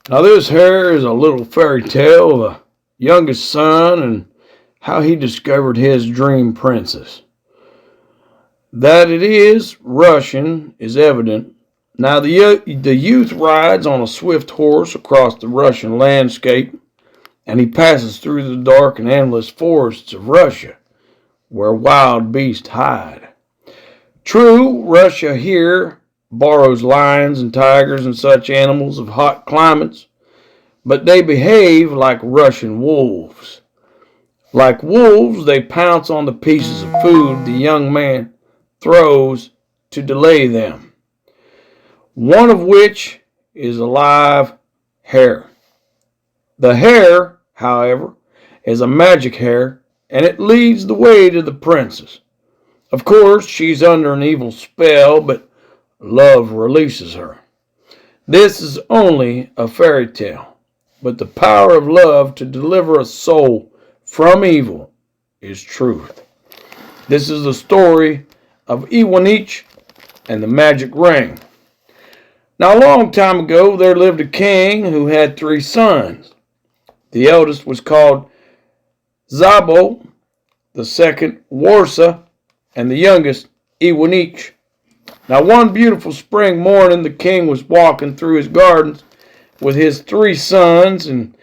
Now this here is a little fairy tale of a youngest son and how he discovered his dream princess. That it is Russian is evident. Now the youth rides on a swift horse across the Russian landscape, and he passes through the dark and endless forests of Russia, where wild beasts hide. True, Russia here borrows lions and tigers and such animals of hot climates, but they behave like Russian wolves. Like wolves, they pounce on the pieces of food the young man throws to delay them, one of which is a live hare. The hare, however, is a magic hare, and it leads the way to the princess. Of course, she's under an evil spell, but love releases her. This is only a fairy tale, but the power of love to deliver a soul from evil is truth. This is the story of Iwanich and the magic ring. Now, a long time ago, there lived a king who had 3 sons. The eldest was called Zabo, the second Warsa, and the youngest Iwanich. Now, one beautiful spring morning, the king was walking through his gardens with his 3 sons and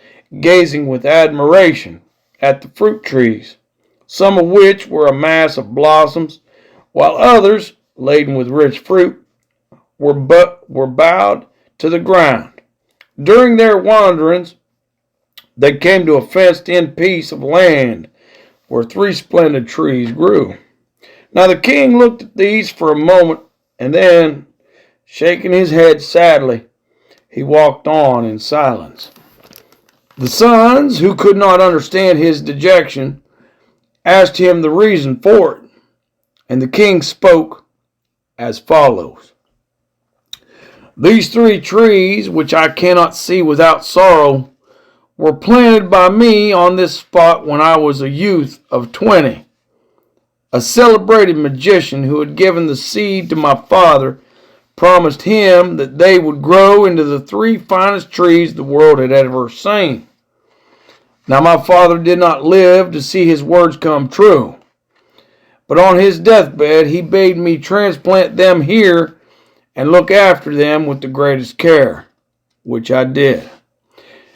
gazing with admiration at the fruit trees, some of which were a mass of blossoms, while others, laden with rich fruit, were bowed to the ground. During their wanderings, they came to a fenced-in piece of land where 3 splendid trees grew. Now the king looked at these for a moment, and then, shaking his head sadly, he walked on in silence. The sons, who could not understand his dejection, asked him the reason for it, and the king spoke as follows. These 3 trees, which I cannot see without sorrow, were planted by me on this spot when I was a youth of 20. A celebrated magician who had given the seed to my father promised him that they would grow into the 3 finest trees the world had ever seen. Now my father did not live to see his words come true, but on his deathbed he bade me transplant them here and look after them with the greatest care, which I did.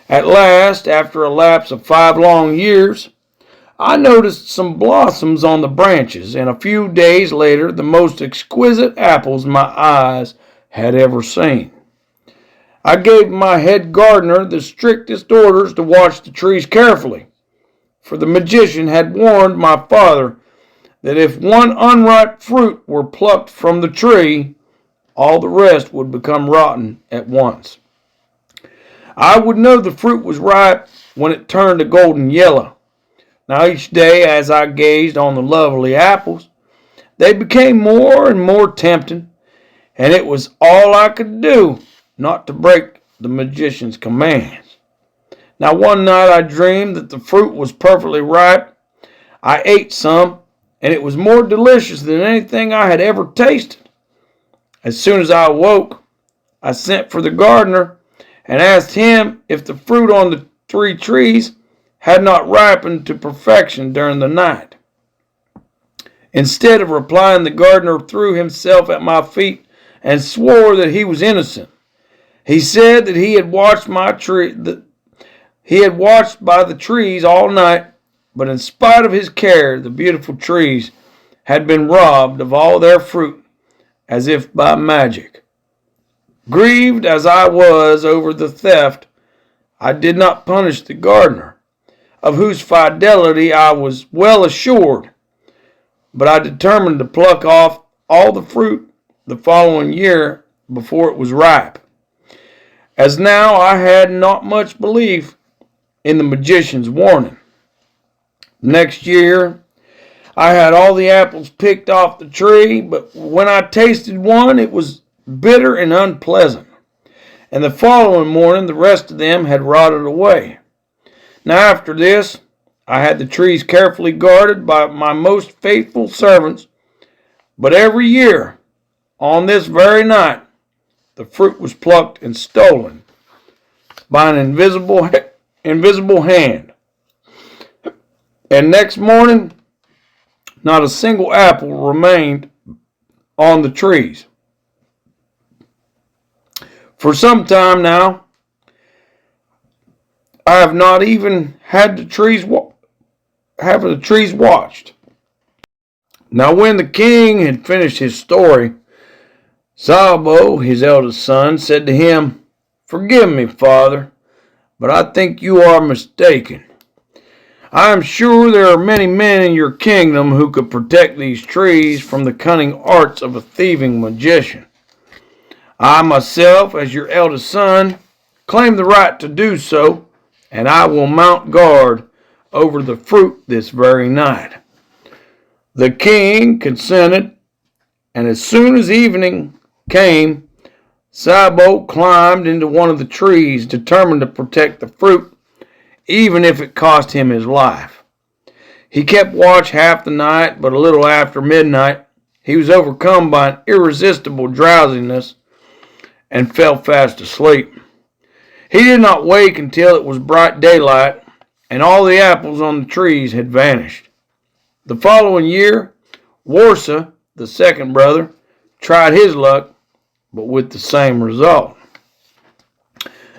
At last, after a lapse of 5 long years, I noticed some blossoms on the branches, and a few days later the most exquisite apples my eyes had ever seen. I gave my head gardener the strictest orders to watch the trees carefully, for the magician had warned my father that if one unripe fruit were plucked from the tree, all the rest would become rotten at once. I would know the fruit was ripe when it turned a golden yellow. Now each day as I gazed on the lovely apples, they became more and more tempting, and it was all I could do not to break the magician's commands. Now one night I dreamed that the fruit was perfectly ripe. I ate some, and it was more delicious than anything I had ever tasted. As soon as I awoke, I sent for the gardener and asked him if the fruit on the 3 trees had not ripened to perfection during the night. Instead of replying, the gardener threw himself at my feet and swore that he was innocent. He said that he had watched by the trees all night, but in spite of his care, the beautiful trees had been robbed of all their fruit as if by magic. Grieved as I was over the theft, I did not punish the gardener, of whose fidelity I was well assured, but I determined to pluck off all the fruit the following year before it was ripe, as now I had not much belief in the magician's warning. Next year, I had all the apples picked off the tree, but when I tasted one, it was bitter and unpleasant, and the following morning the rest of them had rotted away. Now after this, I had the trees carefully guarded by my most faithful servants, but every year on this very night, the fruit was plucked and stolen by an invisible hand. And next morning, not a single apple remained on the trees. For some time now, I have not even had the trees watched. Now when the king had finished his story, Sabo, his eldest son, said to him, "Forgive me, father, but I think you are mistaken. I am sure there are many men in your kingdom who could protect these trees from the cunning arts of a thieving magician. I myself, as your eldest son, claim the right to do so, and I will mount guard over the fruit this very night." The king consented, and as soon as evening came, Sabo climbed into one of the trees, determined to protect the fruit, even if it cost him his life. He kept watch half the night, but a little after midnight, he was overcome by an irresistible drowsiness and fell fast asleep. He did not wake until it was bright daylight, and all the apples on the trees had vanished. The following year, Warsa, the second brother, tried his luck, but with the same result.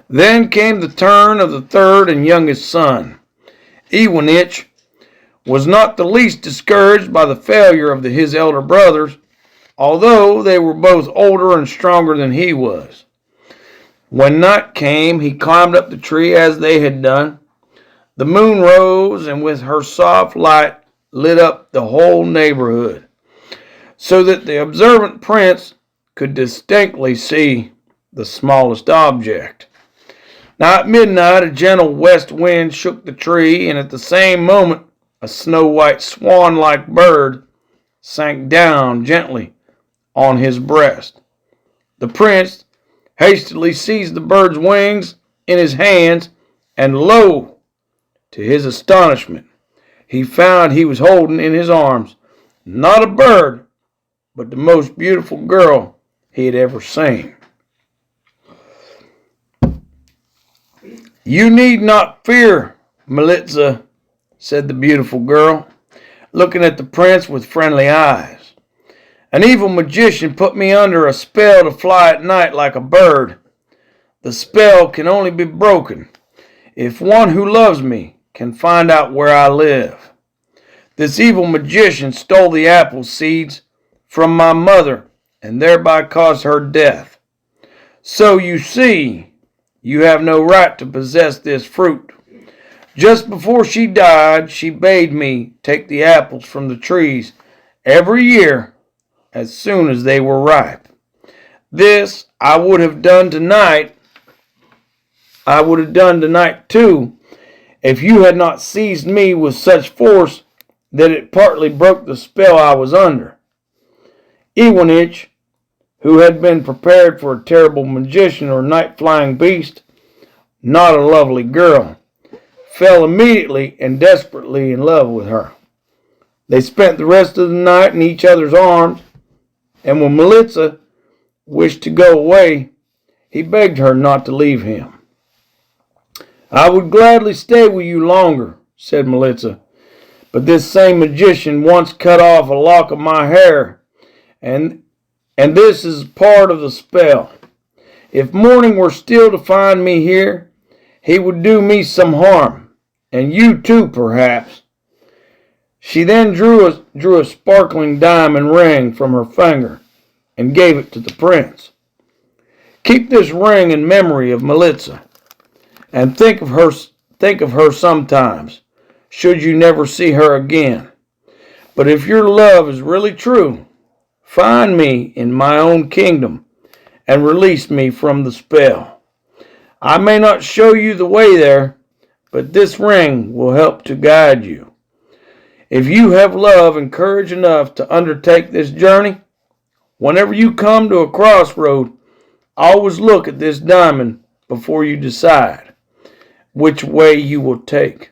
Then came the turn of the third and youngest son. Iwanich was not the least discouraged by the failure of his elder brothers, although they were both older and stronger than he was. When night came, he climbed up the tree as they had done. The moon rose, and with her soft light lit up the whole neighborhood, so that the observant prince could distinctly see the smallest object. Now at midnight, a gentle west wind shook the tree, and at the same moment, a snow-white swan-like bird sank down gently on his breast. The prince hastily seized the bird's wings in his hands, and lo, to his astonishment, he found he was holding in his arms not a bird, but the most beautiful girl he had ever seen. "You need not fear, Militza," said the beautiful girl, looking at the prince with friendly eyes. "An evil magician put me under a spell to fly at night like a bird. The spell can only be broken if one who loves me can find out where I live. This evil magician stole the apple seeds from my mother and thereby caused her death. So you see, you have no right to possess this fruit. Just before she died, she bade me take the apples from the trees every year as soon as they were ripe. This I would have done tonight too, if you had not seized me with such force that it partly broke the spell I was under." Iwanich, who had been prepared for a terrible magician or night-flying beast, not a lovely girl, fell immediately and desperately in love with her. They spent the rest of the night in each other's arms, and when Militza wished to go away, he begged her not to leave him. "I would gladly stay with you longer," said Militza, "but this same magician once cut off a lock of my hair, and this is part of the spell. If morning were still to find me here, he would do me some harm, and you too, perhaps." She then drew a sparkling diamond ring from her finger and gave it to the prince. "Keep this ring in memory of Militza, and think of her sometimes, should you never see her again. But if your love is really true, find me in my own kingdom and release me from the spell. I may not show you the way there, but this ring will help to guide you. If you have love and courage enough to undertake this journey, whenever you come to a crossroad, always look at this diamond before you decide which way you will take.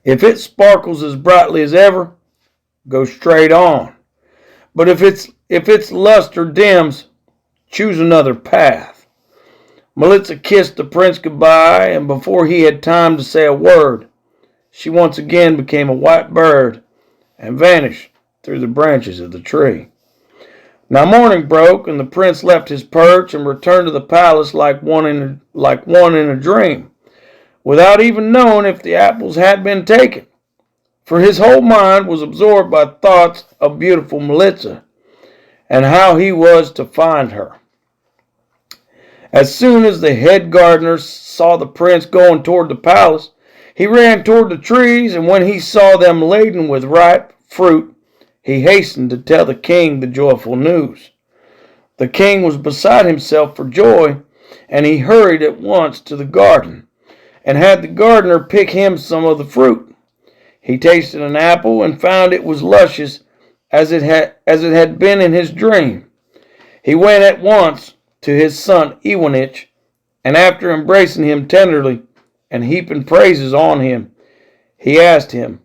If it sparkles as brightly as ever, go straight on. But if if its luster dims, choose another path." Melissa kissed the prince goodbye, and before he had time to say a word, she once again became a white bird and vanished through the branches of the tree. Now morning broke, and the prince left his perch and returned to the palace like one in a dream, without even knowing if the apples had been taken, for his whole mind was absorbed by thoughts of beautiful Melissa and how he was to find her. As soon as the head gardener saw the prince going toward the palace, he ran toward the trees, and when he saw them laden with ripe fruit, he hastened to tell the king the joyful news. The king was beside himself for joy, and he hurried at once to the garden, and had the gardener pick him some of the fruit. He tasted an apple, and found it was luscious as it had been in his dream. He went at once to his son Iwanich, and after embracing him tenderly and heaping praises on him, he asked him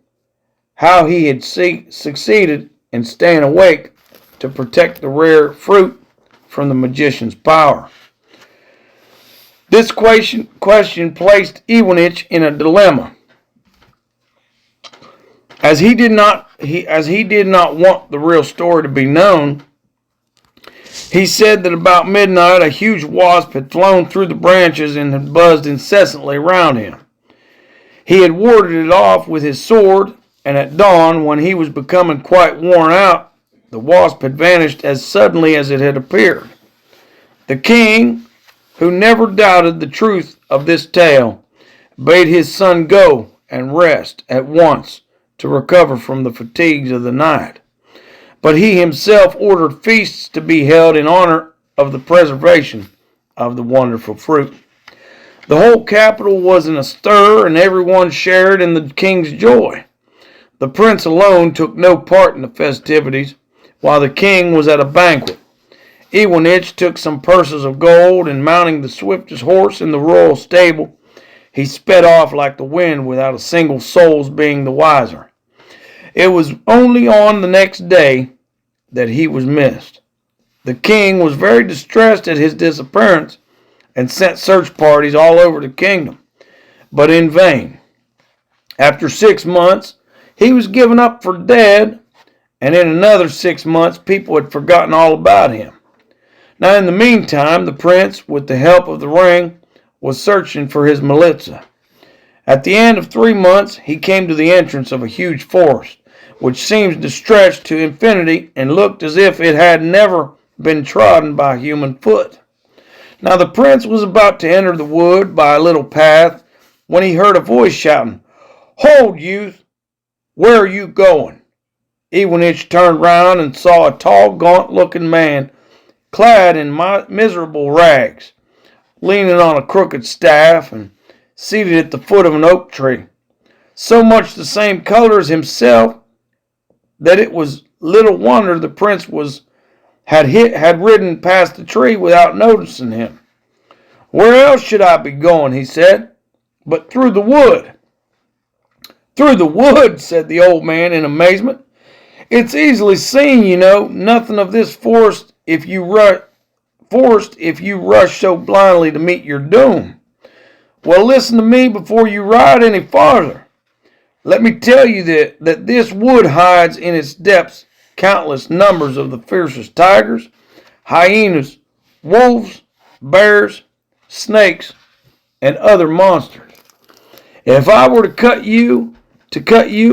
how he had succeeded in staying awake to protect the rare fruit from the magician's power. This question placed Iwanich in a dilemma, as he did not want the real story to be known. He said that about midnight a huge wasp had flown through the branches and had buzzed incessantly round him. He had warded it off with his sword, and at dawn, when he was becoming quite worn out, the wasp had vanished as suddenly as it had appeared. The king, who never doubted the truth of this tale, bade his son go and rest at once to recover from the fatigues of the night. But he himself ordered feasts to be held in honor of the preservation of the wonderful fruit. The whole capital was in a stir, and everyone shared in the king's joy. The prince alone took no part in the festivities, while the king was at a banquet. Iwanich took some purses of gold, and mounting the swiftest horse in the royal stable, he sped off like the wind without a single soul's being the wiser. It was only on the next day that he was missed. The king was very distressed at his disappearance and sent search parties all over the kingdom, but in vain. After 6 months, he was given up for dead, and in another 6 months, people had forgotten all about him. Now, in the meantime, the prince, with the help of the ring, was searching for his Melissa. At the end of 3 months, he came to the entrance of a huge forest, which seemed to stretch to infinity and looked as if it had never been trodden by human foot. Now the prince was about to enter the wood by a little path when he heard a voice shouting, "Hold, youth! Where are you going?" Iwanich turned round and saw a tall, gaunt-looking man, clad in miserable rags, leaning on a crooked staff and seated at the foot of an oak tree, so much the same color as himself that it was little wonder the prince had ridden past the tree without noticing him. "Where else should I be going," he said, "but through the wood?" "Through the wood," said the old man in amazement. "It's easily seen, you know. Nothing of this forest if you rush so blindly to meet your doom. Well, listen to me before you ride any farther. Let me tell you that this wood hides in its depths countless numbers of the fiercest tigers, hyenas, wolves, bears, snakes, and other monsters. If I were to cut you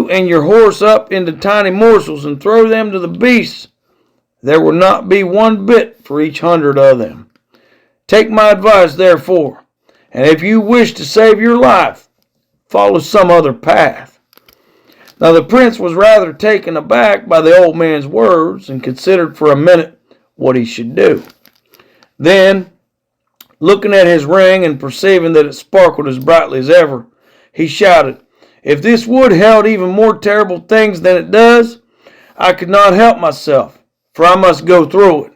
and your horse up into tiny morsels and throw them to the beasts, there would not be one bit for each 100 of them. Take my advice, therefore, and if you wish to save your life, follow some other path." Now the prince was rather taken aback by the old man's words and considered for a minute what he should do. Then, looking at his ring and perceiving that it sparkled as brightly as ever, he shouted, "If this wood held even more terrible things than it does, I could not help myself, for I must go through it."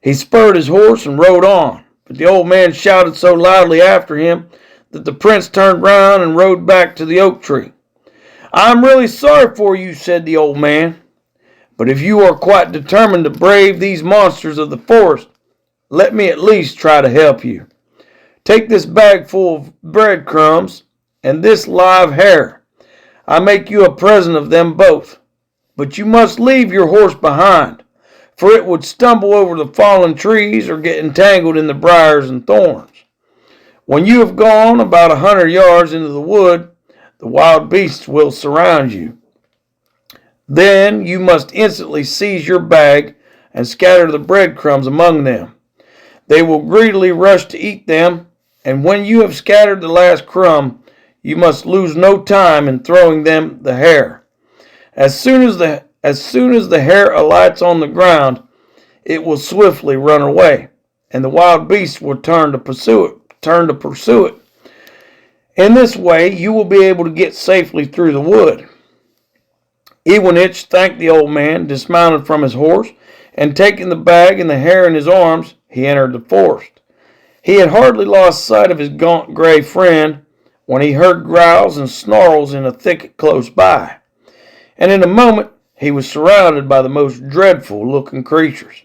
He spurred his horse and rode on, but the old man shouted so loudly after him that the prince turned round and rode back to the oak tree. "I am really sorry for you," said the old man, But if you are quite determined to brave these monsters of the forest, let me at least try to help you. Take this bag full of breadcrumbs and this live hare. I make you a present of them both. But you must leave your horse behind, for it would stumble over the fallen trees or get entangled in the briars and thorns. When you have gone about 100 yards into the wood, the wild beasts will surround you. Then you must instantly seize your bag and scatter the breadcrumbs among them. They will greedily rush to eat them, and when you have scattered the last crumb, you must lose no time in throwing them the hare. As soon as the hare alights on the ground, it will swiftly run away, and the wild beasts will turn to pursue it. In this way, you will be able to get safely through the wood. Iwanich thanked the old man, dismounted from his horse, and taking the bag and the hare in his arms, he entered the forest. He had hardly lost sight of his gaunt gray friend when he heard growls and snarls in a thicket close by, and in a moment he was surrounded by the most dreadful-looking creatures.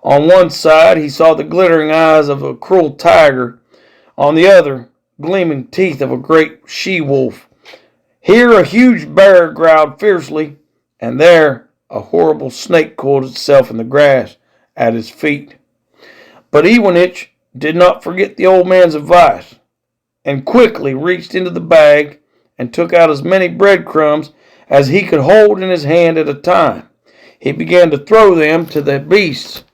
On one side he saw the glittering eyes of a cruel tiger, on the other, gleaming teeth of a great she-wolf. Here a huge bear growled fiercely, and there a horrible snake coiled itself in the grass at his feet. But Iwanich did not forget the old man's advice, and quickly reached into the bag and took out as many breadcrumbs as he could hold in his hand at a time. He began to throw them to the beasts,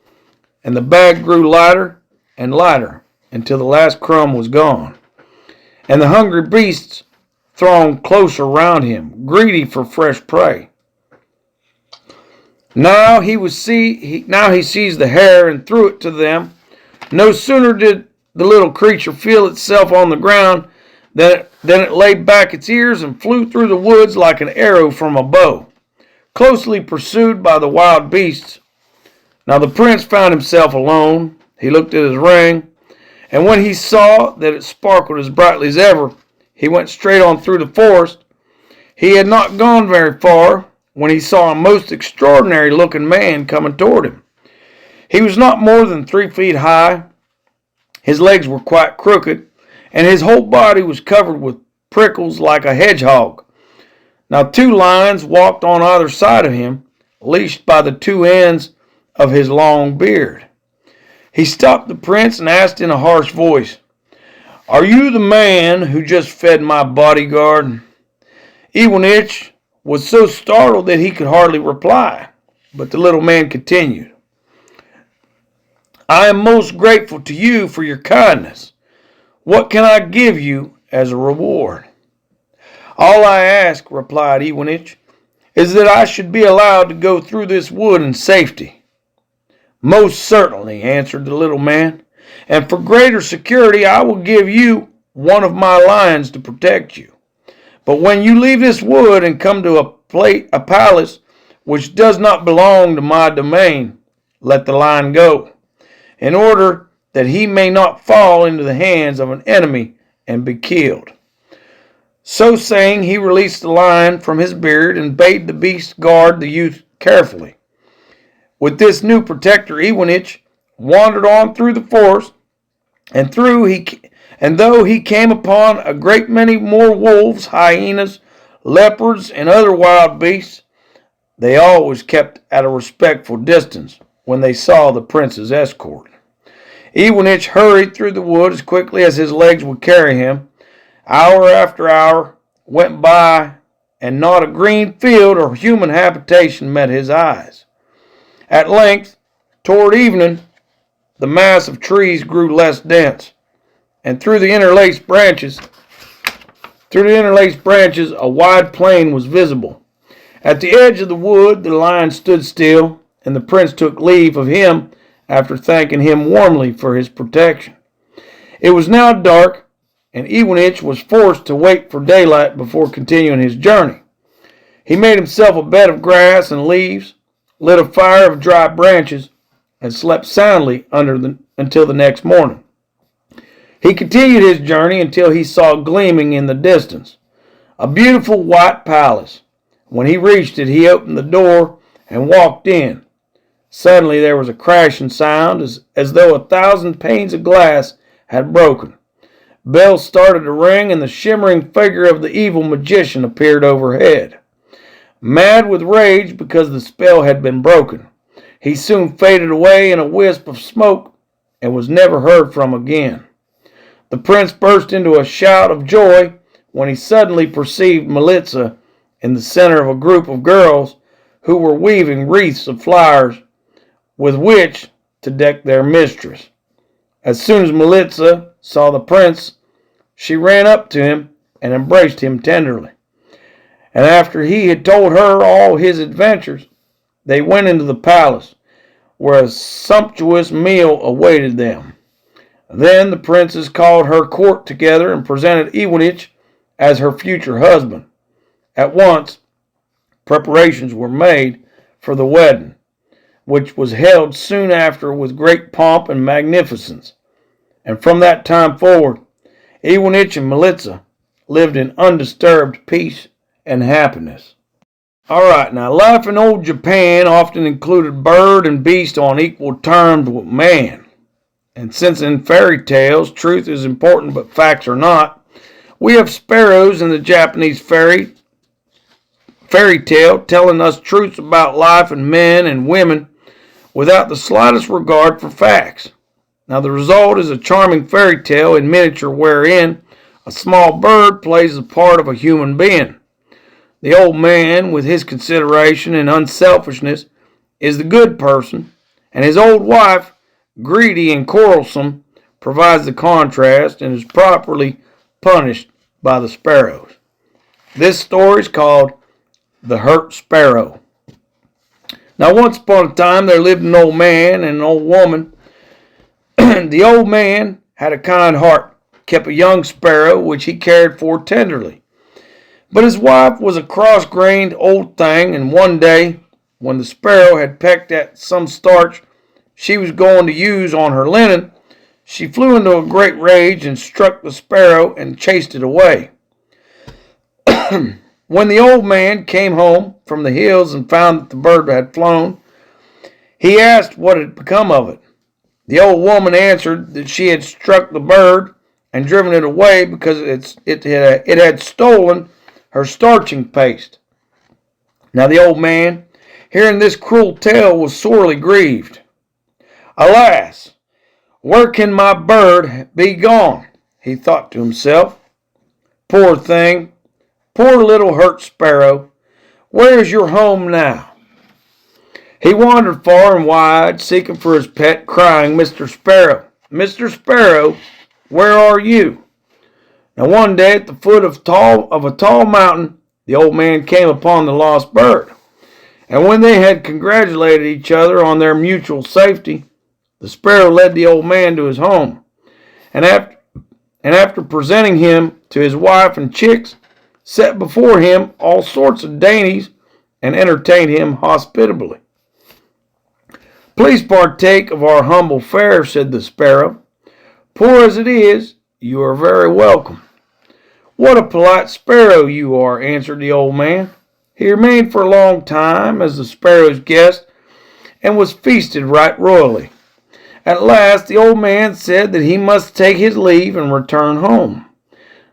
and the bag grew lighter and lighter until the last crumb was gone. And the hungry beasts thronged closer round him, greedy for fresh prey. Now he seized the hare and threw it to them. No sooner did the little creature feel itself on the ground than it laid back its ears and flew through the woods like an arrow from a bow, closely pursued by the wild beasts. Now the prince found himself alone. He looked at his ring, and when he saw that it sparkled as brightly as ever, he went straight on through the forest. He had not gone very far when he saw a most extraordinary-looking man coming toward him. He was not more than 3 feet high. His legs were quite crooked, and his whole body was covered with prickles like a hedgehog. Now 2 lions walked on either side of him, leashed by the 2 ends of his long beard. He stopped the prince and asked in a harsh voice, "Are you the man who just fed my bodyguard?" Iwanich was so startled that he could hardly reply, but the little man continued, "I am most grateful to you for your kindness. What can I give you as a reward?" "All I ask," replied Iwanich, "is that I should be allowed to go through this wood in safety." "Most certainly," answered the little man, "and for greater security I will give you one of my lions to protect you. But when you leave this wood and come to a palace which does not belong to my domain, let the lion go, in order that he may not fall into the hands of an enemy and be killed." So saying, he released the lion from his beard and bade the beast guard the youth carefully. With this new protector, Iwanich wandered on through the forest, and though he came upon a great many more wolves, hyenas, leopards, and other wild beasts, they always kept at a respectful distance when they saw the prince's escort. Iwanich hurried through the wood as quickly as his legs would carry him. Hour after hour went by, and not a green field or human habitation met his eyes. At length, toward evening, the mass of trees grew less dense, and through the interlaced branches, a wide plain was visible. At the edge of the wood, the lion stood still, and the prince took leave of him after thanking him warmly for his protection. It was now dark, and Iwanich was forced to wait for daylight before continuing his journey. He made himself a bed of grass and leaves, lit a fire of dry branches, and slept soundly until the next morning. He continued his journey until he saw gleaming in the distance a beautiful white palace. When he reached it, he opened the door and walked in. Suddenly there was a crashing sound as though 1,000 panes of glass had broken. Bells started to ring, and the shimmering figure of the evil magician appeared overhead. Mad with rage because the spell had been broken, he soon faded away in a wisp of smoke and was never heard from again. The prince burst into a shout of joy when he suddenly perceived Melitza in the center of a group of girls who were weaving wreaths of flowers with which to deck their mistress. As soon as Melitza saw the prince, she ran up to him and embraced him tenderly. And after he had told her all his adventures, they went into the palace, where a sumptuous meal awaited them. Then the princess called her court together and presented Iwanich as her future husband. At once, preparations were made for the wedding, which was held soon after with great pomp and magnificence. And from that time forward, Iwanich and Melitza lived in undisturbed peace and happiness. Alright, now life in old Japan often included bird and beast on equal terms with man. And since in fairy tales truth is important but facts are not, we have sparrows in the Japanese fairy tale telling us truths about life and men and women without the slightest regard for facts. Now the result is a charming fairy tale in miniature wherein a small bird plays the part of a human being. The old man, with his consideration and unselfishness, is the good person, and his old wife, greedy and quarrelsome, provides the contrast and is properly punished by the sparrows. This story is called The Hurt Sparrow. Now once upon a time there lived an old man and an old woman. The old man had a kind heart, kept a young sparrow which he cared for tenderly. But his wife was a cross-grained old thing, and one day, when the sparrow had pecked at some starch she was going to use on her linen, she flew into a great rage and struck the sparrow and chased it away. When the old man came home from the hills and found that the bird had flown, he asked what had become of it. The old woman answered that she had struck the bird and driven it away because it had stolen her starching paste. Now the old man, hearing this cruel tale, was sorely grieved. Alas, where can my bird be gone? He thought to himself. Poor thing, poor little hurt sparrow, where is your home now? He wandered far and wide, seeking for his pet, crying, Mr. Sparrow, Mr. Sparrow, where are you? Now one day at the foot of a tall mountain, the old man came upon the lost bird. And when they had congratulated each other on their mutual safety, the sparrow led the old man to his home. And after presenting him to his wife and chicks, set before him all sorts of dainties and entertained him hospitably. Please partake of our humble fare, said the sparrow. Poor as it is, you are very welcome. What a polite sparrow you are, answered the old man. He remained for a long time as the sparrow's guest and was feasted right royally. At last the old man said that he must take his leave and return home.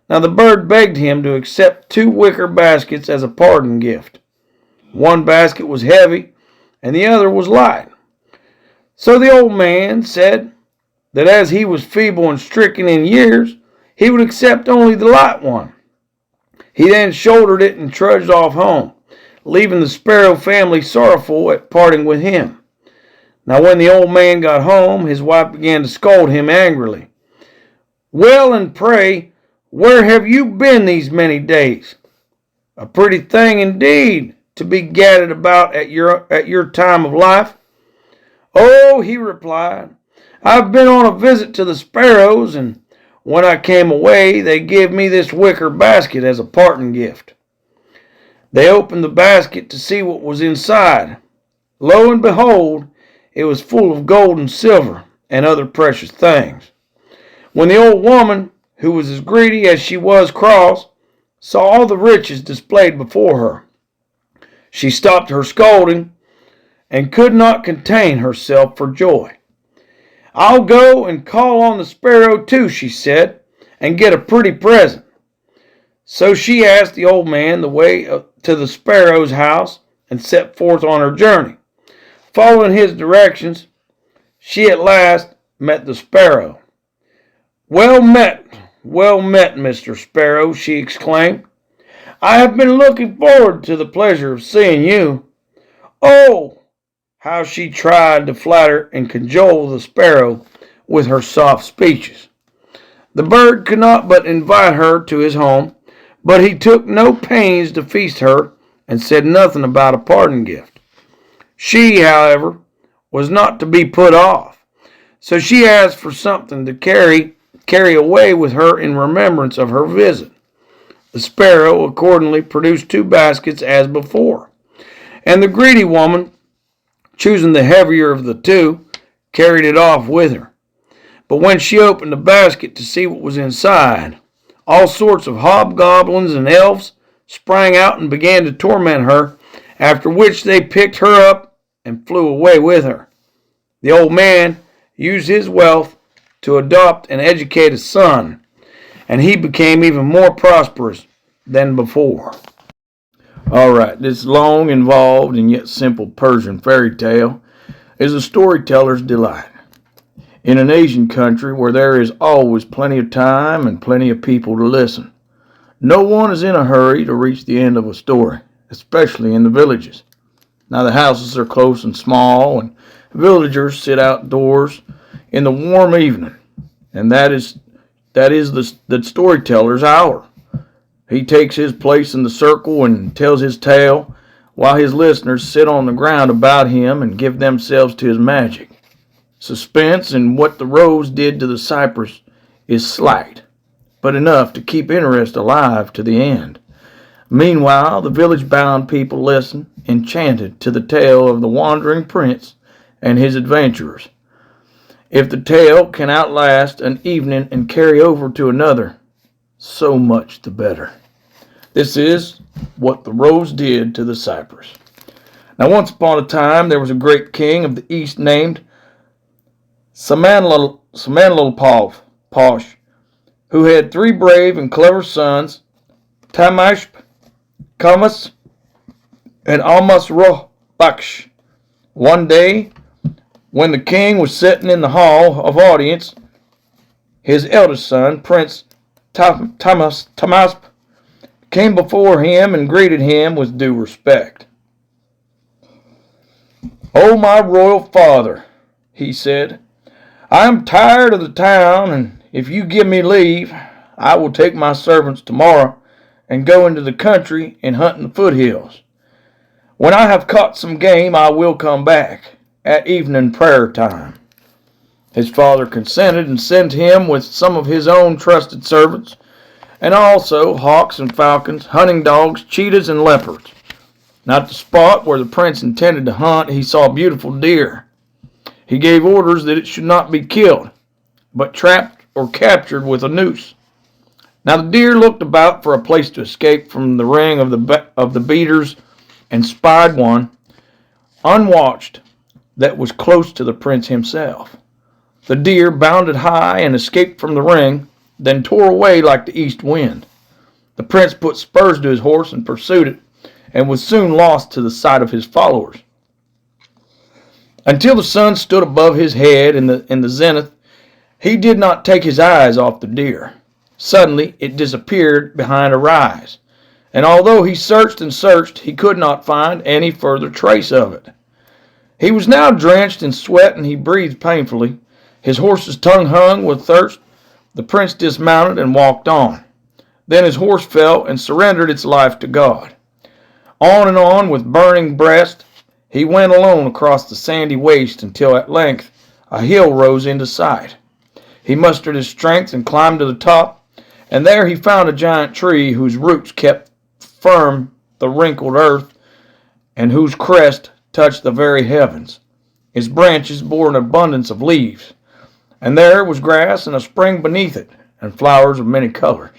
Now the bird begged him to accept 2 wicker baskets as a parting gift. One basket was heavy and the other was light. So the old man said that as he was feeble and stricken in years, he would accept only the light one. He then shouldered it and trudged off home, leaving the sparrow family sorrowful at parting with him. Now when the old man got home, his wife began to scold him angrily. Well, and pray, where have you been these many days? A pretty thing indeed to be gadded about at your time of life. Oh, he replied, I've been on a visit to the sparrows, and when I came away, they gave me this wicker basket as a parting gift. They opened the basket to see what was inside. Lo and behold, it was full of gold and silver and other precious things. When the old woman, who was as greedy as she was cross, saw all the riches displayed before her, she stopped her scolding, and could not contain herself for joy. "I'll go and call on the sparrow too," she said, "and get a pretty present." So she asked the old man the way to the sparrow's house and set forth on her journey. Following his directions, she at last met the sparrow. well, Mr. Sparrow," she exclaimed. "I have been looking forward to the pleasure of seeing you." Oh, how she tried to flatter and cajole the sparrow with her soft speeches. The bird could not but invite her to his home, but he took no pains to feast her and said nothing about a parting gift. She, however, was not to be put off, so she asked for something to carry away with her in remembrance of her visit. The sparrow accordingly produced 2 baskets as before, and the greedy woman, choosing the heavier of the 2, carried it off with her. But when she opened the basket to see what was inside, all sorts of hobgoblins and elves sprang out and began to torment her, after which they picked her up and flew away with her. The old man used his wealth to adopt and educate a son, and he became even more prosperous than before. Alright, this long, involved, and yet simple Persian fairy tale is a storyteller's delight. In an Asian country where there is always plenty of time and plenty of people to listen, no one is in a hurry to reach the end of a story, especially in the villages. Now the houses are close and small, and villagers sit outdoors in the warm evening, and that is the storyteller's hour. He takes his place in the circle and tells his tale, while his listeners sit on the ground about him and give themselves to his magic. Suspense in what the rose did to the cypress is slight, but enough to keep interest alive to the end. Meanwhile, the village-bound people listen, enchanted, to the tale of the wandering prince and his adventurers. If the tale can outlast an evening and carry over to another, so much the better. This is what the rose did to the cypress. Now, once upon a time, there was a great king of the east named Samanlalposh, who had 3 brave and clever sons, Tamashp, Kamas, and Almasrohbaksh. One day, when the king was sitting in the hall of audience, his eldest son, Prince Tamasp, came before him and greeted him with due respect. "Oh, my royal father," he said, "I am tired of the town, and if you give me leave, I will take my servants tomorrow and go into the country and hunt in the foothills. When I have caught some game, I will come back at evening prayer time." His father consented and sent him with some of his own trusted servants, and also hawks and falcons, hunting dogs, cheetahs, and leopards. Now at the spot where the prince intended to hunt, he saw a beautiful deer. He gave orders that it should not be killed, but trapped or captured with a noose. Now the deer looked about for a place to escape from the ring of the beaters, and spied one, unwatched, that was close to the prince himself. The deer bounded high and escaped from the ring, then tore away like the east wind. The prince put spurs to his horse and pursued it, and was soon lost to the sight of his followers. Until the sun stood above his head in the zenith, he did not take his eyes off the deer. Suddenly it disappeared behind a rise, and although he searched and searched, he could not find any further trace of it. He was now drenched in sweat, and he breathed painfully. His horse's tongue hung with thirst. The prince dismounted and walked on. Then his horse fell and surrendered its life to God. On and on with burning breast, he went alone across the sandy waste until at length a hill rose into sight. He mustered his strength and climbed to the top, and there he found a giant tree whose roots kept firm the wrinkled earth and whose crest touched the very heavens. Its branches bore an abundance of leaves, and there was grass and a spring beneath it, and flowers of many colors.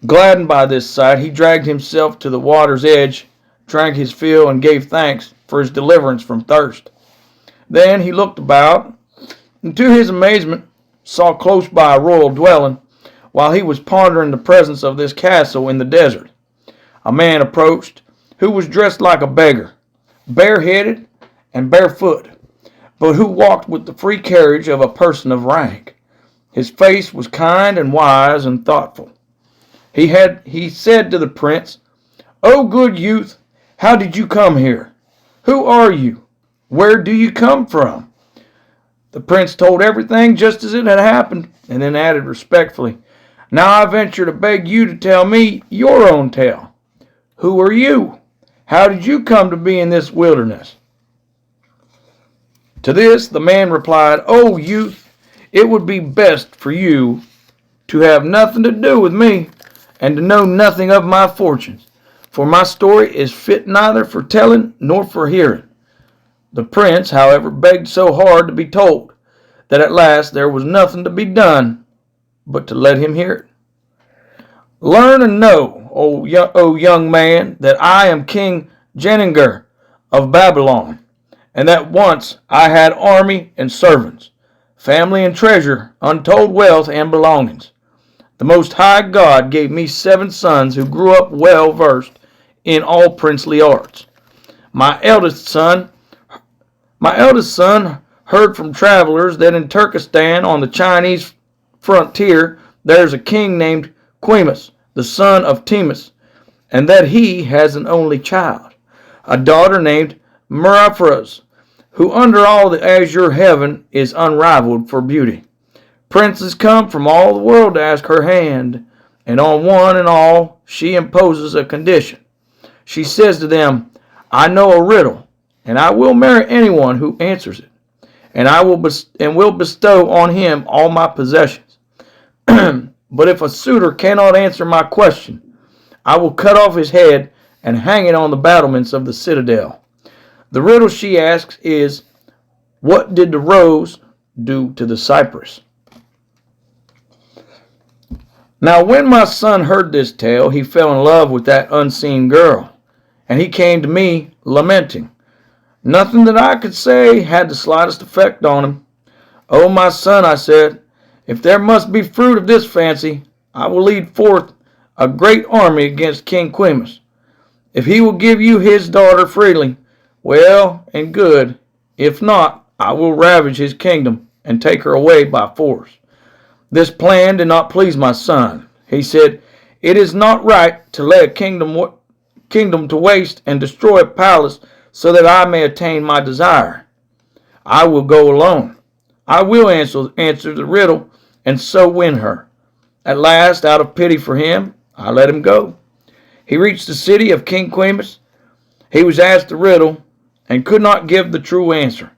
Gladdened by this sight, he dragged himself to the water's edge, drank his fill, and gave thanks for his deliverance from thirst. Then he looked about, and to his amazement saw close by a royal dwelling, while he was pondering the presence of this castle in the desert. A man approached, who was dressed like a beggar, bareheaded and barefoot, but who walked with the free carriage of a person of rank. His face was kind and wise and thoughtful. He said to the prince, "O good youth, how did you come here? Who are you? Where do you come from?" The prince told everything just as it had happened, and then added respectfully, "Now I venture to beg you to tell me your own tale. Who are you? How did you come to be in this wilderness?" To this the man replied, "O youth, it would be best for you to have nothing to do with me, and to know nothing of my fortunes, for my story is fit neither for telling nor for hearing." The prince, however, begged so hard to be told, that at last there was nothing to be done but to let him hear it. "Learn and know, O young man, that I am King Jenninger of Babylon, and that once I had army and servants, family and treasure, untold wealth and belongings. The Most High God gave me 7 sons who grew up well versed in all princely arts. My eldest son heard from travelers that in Turkestan on the Chinese frontier there's a king named Quimus, the son of Timus, and that he has an only child, a daughter named Meraphras, who under all the azure heaven is unrivaled for beauty. Princes come from all the world to ask her hand, and on one and all she imposes a condition. She says to them, 'I know a riddle, and I will marry anyone who answers it, and I will bestow on him all my possessions. But if a suitor cannot answer my question, I will cut off his head and hang it on the battlements of the citadel.' The riddle she asks is, 'What did the rose do to the cypress?'" Now when my son heard this tale, he fell in love with that unseen girl, and he came to me lamenting. Nothing that I could say had the slightest effect on him. "O my son," I said, "if there must be fruit of this fancy, I will lead forth a great army against King Quimus. If he will give you his daughter freely, well and good. If not, I will ravage his kingdom and take her away by force." This plan did not please my son. He said, "It is not right to lay a kingdom to waste and destroy a palace so that I may attain my desire. I will go alone. I will answer the riddle and so win her." At last, out of pity for him, I let him go. He reached the city of King Quimus. He was asked the riddle and could not give the true answer,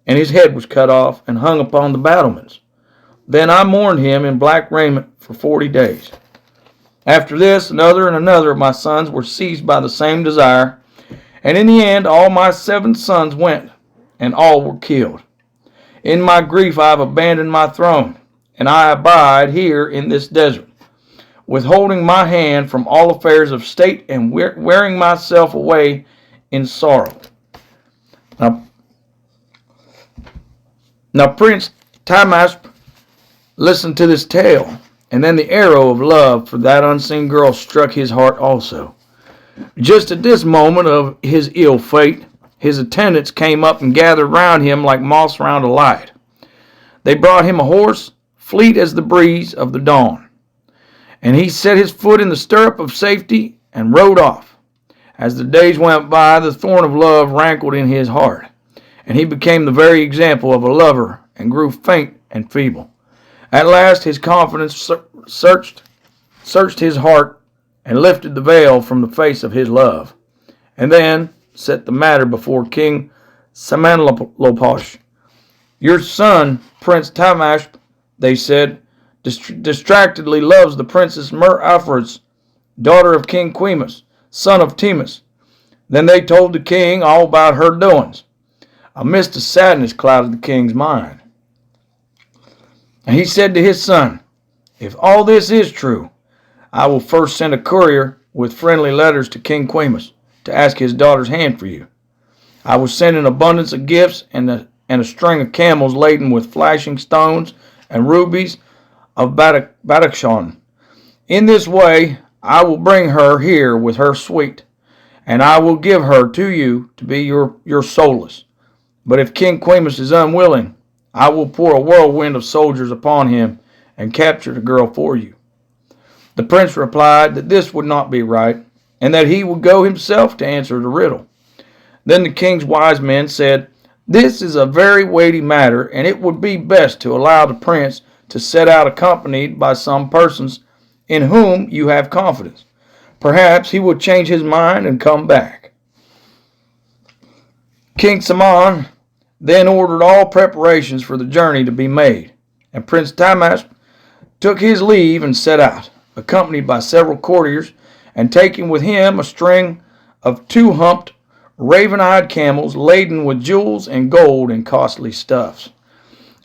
and his head was cut off and hung upon the battlements. Then I mourned him in black raiment for 40 days. After this, another and another of my sons were seized by the same desire, and in the end all my 7 sons went, and all were killed. In my grief I have abandoned my throne, and I abide here in this desert, withholding my hand from all affairs of state and wearing myself away in sorrow. Now Prince Timash listened to this tale, and then the arrow of love for that unseen girl struck his heart also. Just at this moment of his ill fate, his attendants came up and gathered round him like moths round a light. They brought him a horse, fleet as the breeze of the dawn, and he set his foot in the stirrup of safety and rode off. As the days went by, the thorn of love rankled in his heart, and he became the very example of a lover and grew faint and feeble. At last his confidence searched his heart and lifted the veil from the face of his love, and then set the matter before King Samanloposh. "Your son, Prince Timash," they said, "distractedly loves the Princess Meraphras, daughter of King Quimus, son of Timus." Then they told the king all about her doings. A mist of sadness clouded the king's mind, and he said to his son, "If all this is true, I will first send a courier with friendly letters to King Quimus to ask his daughter's hand for you. I will send an abundance of gifts and a string of camels laden with flashing stones and rubies of Badakhshan. In this way, I will bring her here with her suite, and I will give her to you to be your solace. But if King Quimus is unwilling, I will pour a whirlwind of soldiers upon him and capture the girl for you." The prince replied that this would not be right, and that he would go himself to answer the riddle. Then the king's wise men said, "This is a very weighty matter, and it would be best to allow the prince to set out accompanied by some persons in whom you have confidence. Perhaps he will change his mind and come back." King Saman then ordered all preparations for the journey to be made, and Prince Tamash took his leave and set out, accompanied by several courtiers, and taking with him a string of two-humped, raven-eyed camels laden with jewels and gold and costly stuffs.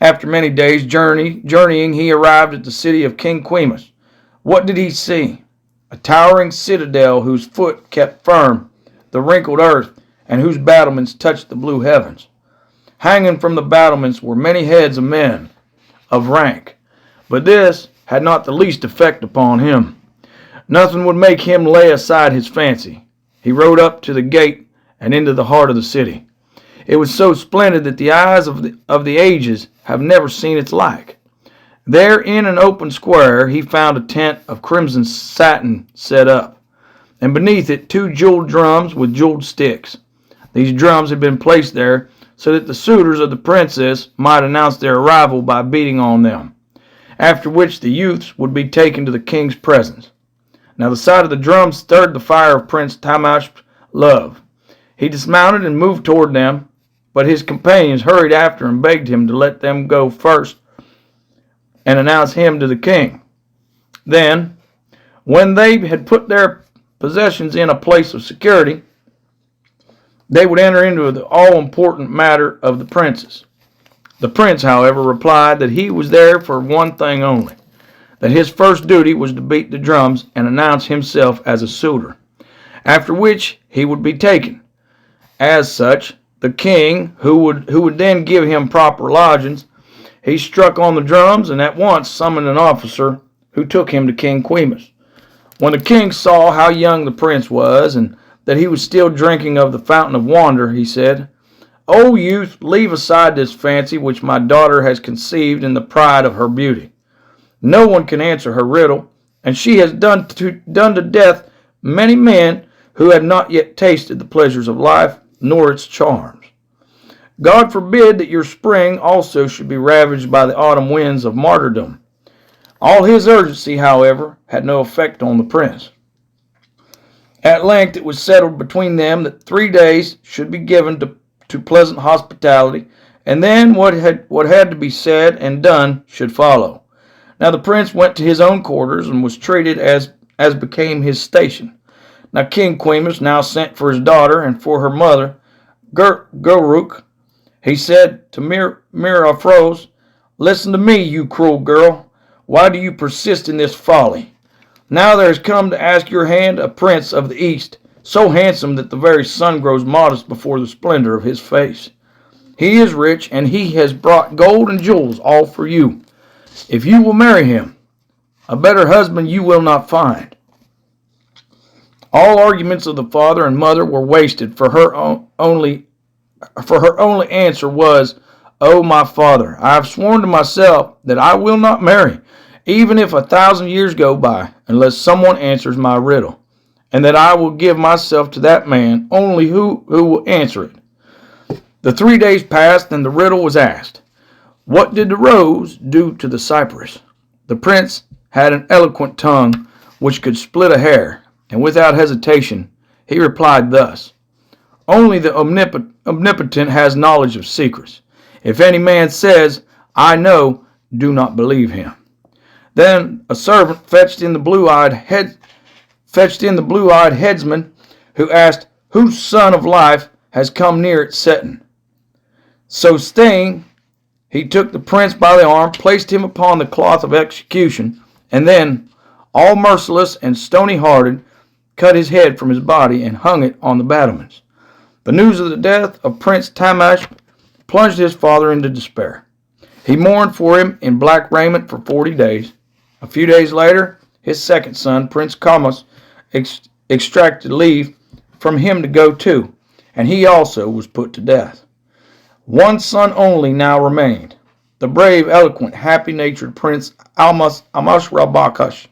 After many days' journeying, he arrived at the city of King Quimus. What did he see? A towering citadel whose foot kept firm the wrinkled earth and whose battlements touched the blue heavens. Hanging from the battlements were many heads of men of rank, but this had not the least effect upon him. Nothing would make him lay aside his fancy. He rode up to the gate and into the heart of the city. It was so splendid that the eyes of the ages have never seen its like. There in an open square he found a tent of crimson satin set up, and beneath it 2 jeweled drums with jeweled sticks. These drums had been placed there so that the suitors of the princess might announce their arrival by beating on them, after which the youths would be taken to the king's presence. Now the sight of the drums stirred the fire of Prince Tamash's love. He dismounted and moved toward them, but his companions hurried after and begged him to let them go first and announce him to the king. Then, when they had put their possessions in a place of security, they would enter into the all-important matter of the princess. The prince, however, replied that he was there for one thing only, that his first duty was to beat the drums and announce himself as a suitor, after which he would be taken. As such, the king, who would then give him proper lodgings, he struck on the drums and at once summoned an officer who took him to King Quimus. When the king saw how young the prince was and that he was still drinking of the fountain of wonder, he said, "O youth, leave aside this fancy which my daughter has conceived in the pride of her beauty. No one can answer her riddle, and she has done to death many men who have not yet tasted the pleasures of life, nor its charms. God forbid that your spring also should be ravaged by the autumn winds of martyrdom." All his urgency, however, had no effect on the prince. At length it was settled between them that 3 days should be given to pleasant hospitality, and then what had to be said and done should follow. Now the prince went to his own quarters and was treated as became his station. Now King Quimus now sent for his daughter and for her mother, Guruk. He said to Mirafrose, "Listen to me, you cruel girl. Why do you persist in this folly? Now there has come to ask your hand a prince of the East, so handsome that the very sun grows modest before the splendor of his face. He is rich, and he has brought gold and jewels all for you. If you will marry him, a better husband you will not find." All arguments of the father and mother were wasted, for her only answer was, "O my father, I have sworn to myself that I will not marry, even if 1,000 years go by, unless someone answers my riddle, and that I will give myself to that man only who will answer it." The 3 days passed, and the riddle was asked. What did the rose do to the cypress? The prince had an eloquent tongue which could split a hair, and without hesitation he replied thus: "Only the omnipotent has knowledge of secrets. If any man says, 'I know,' do not believe him." Then a servant fetched in the blue-eyed headsman, who asked, "Whose son of life has come near its setting?" So staying, he took the prince by the arm, placed him upon the cloth of execution, and then, all merciless and stony-hearted, cut his head from his body and hung it on the battlements. The news of the death of Prince Tamash plunged his father into despair. He mourned for him in black raiment for 40 days. A few days later, his second son, Prince Kamas, extracted leave from him to go too, and he also was put to death. One son only now remained, the brave, eloquent, happy-natured Prince Almas-Rabakash.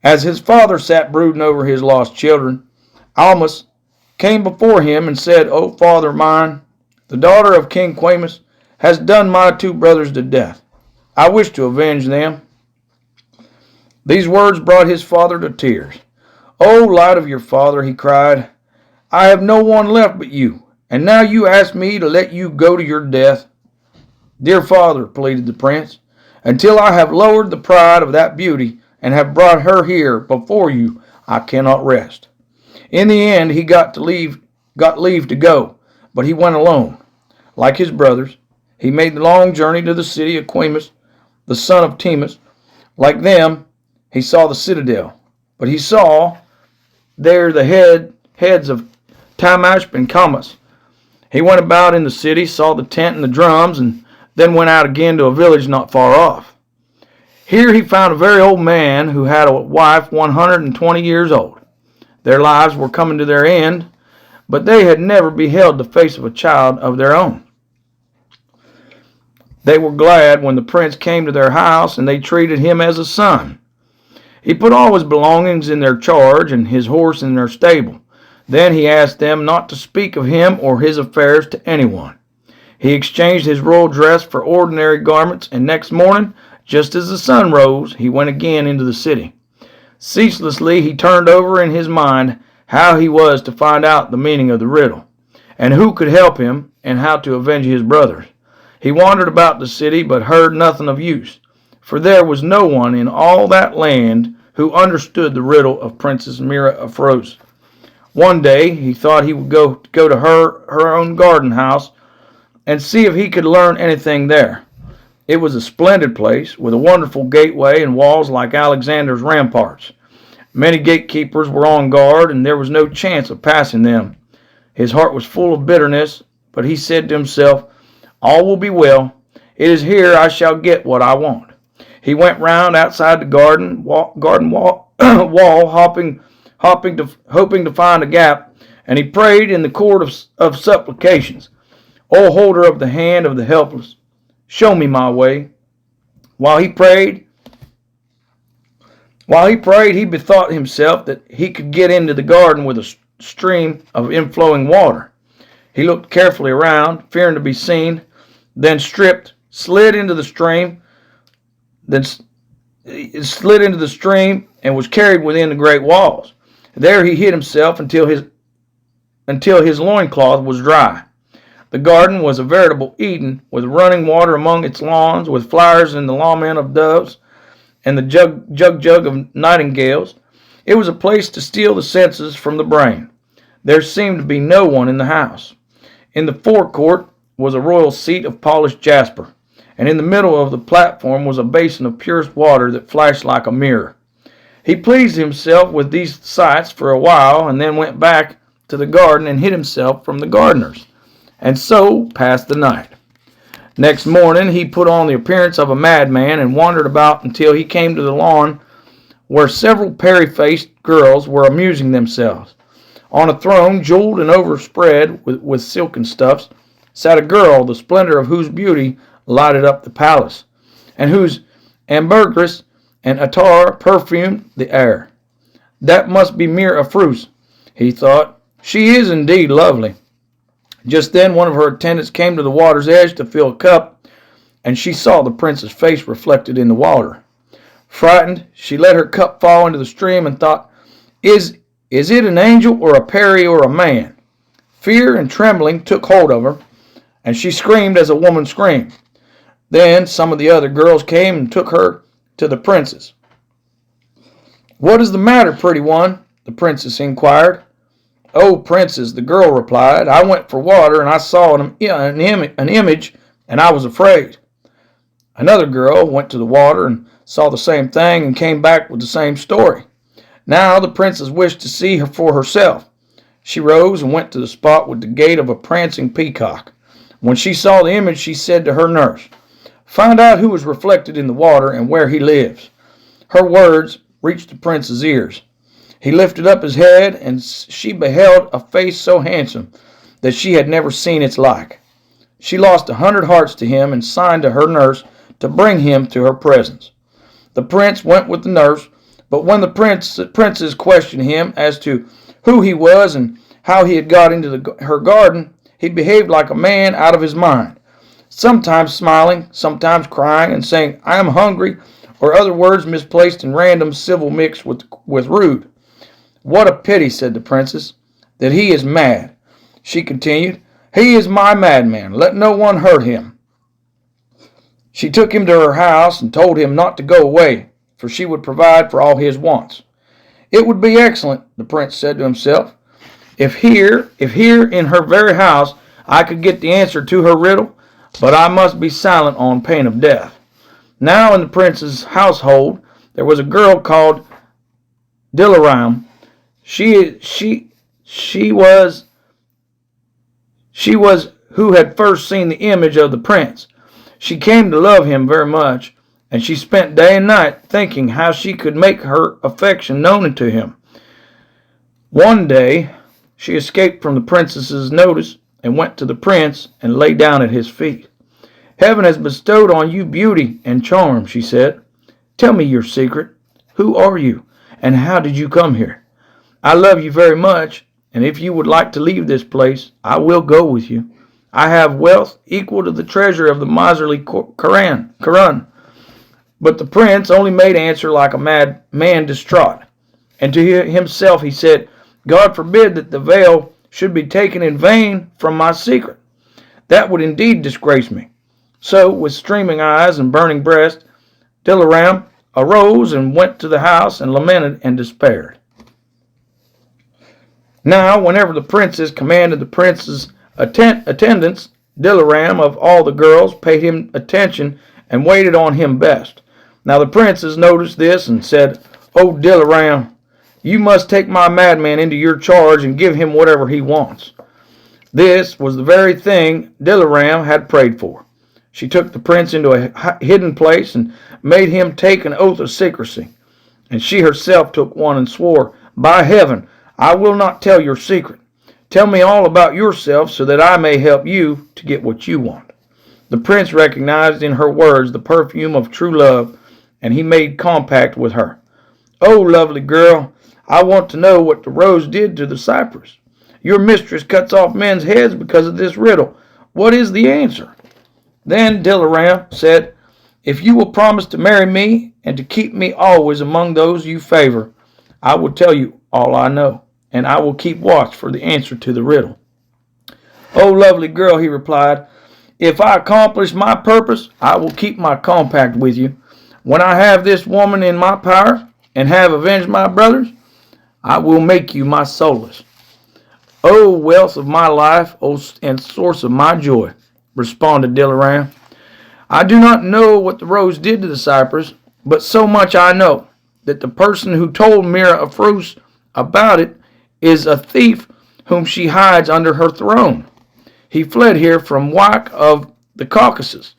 As his father sat brooding over his lost children, Almas came before him and said, "O father mine, the daughter of King Quamus has done my 2 brothers to death. I wish to avenge them." These words brought his father to tears. "O light of your father," he cried, "I have no one left but you, and now you ask me to let you go to your death." "Dear father," pleaded the prince, "until I have lowered the pride of that beauty and have brought her here before you, I cannot rest." In the end, he got leave to go, but he went alone. Like his brothers, he made the long journey to the city of Quamus, the son of Timus. Like them, he saw the citadel, but he saw there the heads of Tamash and Kamas. He went about in the city, saw the tent and the drums, and then went out again to a village not far off. Here he found a very old man who had a wife 120 years old. Their lives were coming to their end, but they had never beheld the face of a child of their own. They were glad when the prince came to their house, and they treated him as a son. He put all his belongings in their charge and his horse in their stable. Then he asked them not to speak of him or his affairs to anyone. He exchanged his royal dress for ordinary garments, and next morning, just as the sun rose, he went again into the city. Ceaselessly he turned over in his mind how he was to find out the meaning of the riddle, and who could help him, and how to avenge his brothers. He wandered about the city, but heard nothing of use, for there was no one in all that land who understood the riddle of Princess Mira Afroz. One day he thought he would go to her own garden house and see if he could learn anything there. It was a splendid place, with a wonderful gateway and walls like Alexander's ramparts. Many gatekeepers were on guard, and there was no chance of passing them. His heart was full of bitterness, but he said to himself, "All will be well. It is here I shall get what I want." He went round outside the garden wall, hoping to find a gap, and he prayed in the court of supplications, "O holder of the hand of the helpless, show me my way." While he prayed, he bethought himself that he could get into the garden with a stream of inflowing water. He looked carefully around, fearing to be seen, then slid into the stream, and was carried within the great walls. There he hid himself until his loincloth was dry. The garden was a veritable Eden, with running water among its lawns, with flowers in the lament of doves, and the jug of nightingales. It was a place to steal the senses from the brain. There seemed to be no one in the house. In the forecourt was a royal seat of polished jasper, and in the middle of the platform was a basin of purest water that flashed like a mirror. He pleased himself with these sights for a while, and then went back to the garden and hid himself from the gardeners, and so passed the night. Next morning he put on the appearance of a madman and wandered about until he came to the lawn where several perry-faced girls were amusing themselves. On a throne, jeweled and overspread with silken stuffs, sat a girl, the splendor of whose beauty lighted up the palace, and whose ambergris and attar perfumed the air. "That must be Mir Afruz," he thought. "She is indeed lovely." Just then one of her attendants came to the water's edge to fill a cup, and she saw the prince's face reflected in the water. Frightened, she let her cup fall into the stream and thought, Is it an angel or a peri or a man?" Fear and trembling took hold of her, and she screamed as a woman screamed. Then some of the other girls came and took her to the princess. "What is the matter, pretty one?" the princess inquired. "Oh, princess," the girl replied, "I went for water, and I saw an image, and I was afraid." Another girl went to the water and saw the same thing and came back with the same story. Now the princess wished to see her for herself. She rose and went to the spot with the gait of a prancing peacock. When she saw the image, she said to her nurse, "Find out who is reflected in the water and where he lives." Her words reached the prince's ears. He lifted up his head, and she beheld a face so handsome that she had never seen its like. She lost 100 hearts to him and signed to her nurse to bring him to her presence. The prince went with the nurse, but when the princes questioned him as to who he was and how he had got into her garden, he behaved like a man out of his mind, sometimes smiling, sometimes crying, and saying, "I am hungry," or other words misplaced in random civil mixed with rude. "What a pity," said the princess, "that he is mad." She continued, "He is my madman. Let no one hurt him." She took him to her house and told him not to go away, for she would provide for all his wants. "It would be excellent," the prince said to himself, if here in her very house I could get the answer to her riddle, but I must be silent on pain of death." Now in the prince's household there was a girl called Dilaram. She was who had first seen the image of the prince. She came to love him very much, and she spent day and night thinking how she could make her affection known to him. One day she escaped from the princess's notice and went to the prince and lay down at his feet. "Heaven has bestowed on you beauty and charm," she said. "Tell me your secret. Who are you, and how did you come here? I love you very much, and if you would like to leave this place, I will go with you. I have wealth equal to the treasure of the miserly Karun." But the prince only made answer like a mad man distraught, and to himself he said, "God forbid that the veil should be taken in vain from my secret. That would indeed disgrace me." So, with streaming eyes and burning breast, Dilaram arose and went to the house and lamented and despaired. Now, whenever the princess commanded the prince's attendants, Dilaram of all the girls paid him attention and waited on him best. Now the princes noticed this and said, "O Dilaram, you must take my madman into your charge and give him whatever he wants." This was the very thing Dilaram had prayed for. She took the prince into a hidden place and made him take an oath of secrecy. And she herself took one and swore, "By heaven, I will not tell your secret. Tell me all about yourself so that I may help you to get what you want." The prince recognized in her words the perfume of true love, and he made compact with her. "Oh, lovely girl, I want to know what the rose did to the cypress. Your mistress cuts off men's heads because of this riddle. What is the answer?" Then Dilaram said, "If you will promise to marry me and to keep me always among those you favor, I will tell you all I know, and I will keep watch for the answer to the riddle." "Oh, lovely girl," he replied, "if I accomplish my purpose, I will keep my compact with you. When I have this woman in my power and have avenged my brothers, I will make you my solace." "O wealth of my life, and source of my joy," responded Dilaram, "I do not know what the rose did to the cypress, but so much I know, that the person who told Mira Afrus about it is a thief whom she hides under her throne. He fled here from Wak of the Caucasus.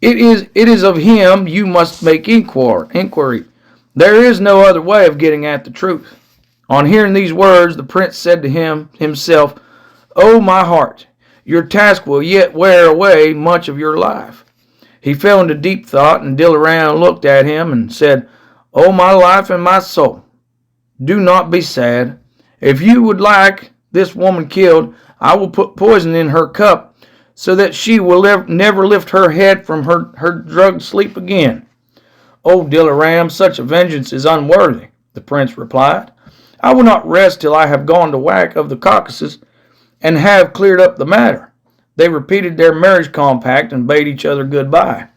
It is of him you must make inquiry. There is no other way of getting at the truth." On hearing these words, the prince said to himself, "O my heart, your task will yet wear away much of your life." He fell into deep thought, and Dilaram looked at him and said, "O my life and my soul, do not be sad. If you would like this woman killed, I will put poison in her cup so that she will never lift her head from her drugged sleep again." "O Dilaram, such a vengeance is unworthy," the prince replied. "I will not rest till I have gone to Wak of the Caucasus and have cleared up the matter." They repeated their marriage compact and bade each other goodbye.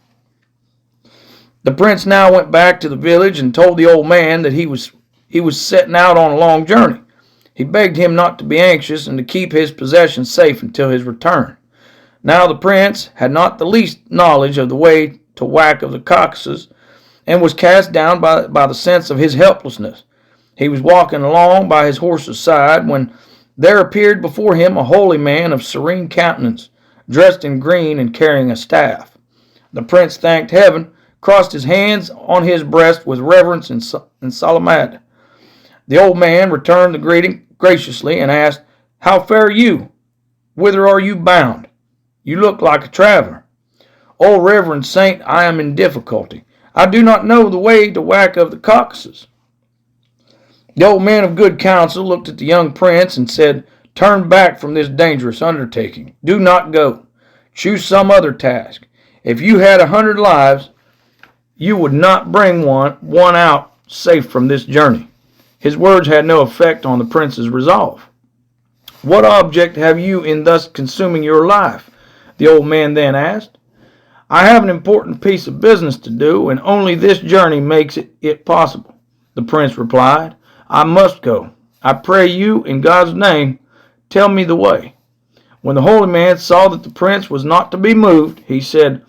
The prince now went back to the village and told the old man that he was setting out on a long journey. He begged him not to be anxious and to keep his possessions safe until his return. Now the prince had not the least knowledge of the way to Wak of the Caucasus, and was cast down by the sense of his helplessness. He was walking along by his horse's side when there appeared before him a holy man of serene countenance, dressed in green and carrying a staff. The prince thanked heaven, crossed his hands on his breast with reverence and solemnity. The old man returned the greeting graciously and asked, "How fare you? Whither are you bound? You look like a traveler." "O reverend saint, I am in difficulty. I do not know the way to whack of the Caucasus." The old man of good counsel looked at the young prince and said, "Turn back from this dangerous undertaking. Do not go. Choose some other task. If you had 100 lives, you would not bring one out safe from this journey." His words had no effect on the prince's resolve. "What object have you in thus consuming your life?" the old man then asked. "I have an important piece of business to do, and only this journey makes it possible," the prince replied. "I must go. I pray you, in God's name, tell me the way." When the holy man saw that the prince was not to be moved, he said,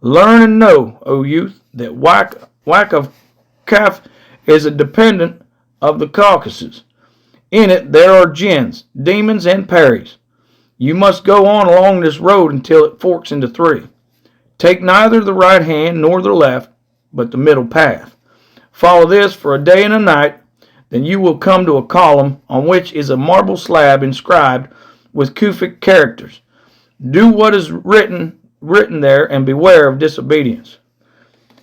"Learn and know, O youth, that Whack of Kaf is a dependent of the Caucasus. In it there are jinns, demons, and peris. You must go on along this road until it forks into three. Take neither the right hand nor the left, but the middle path. Follow this for a day and a night, then you will come to a column on which is a marble slab inscribed with Kufic characters. Do what is written there and beware of disobedience."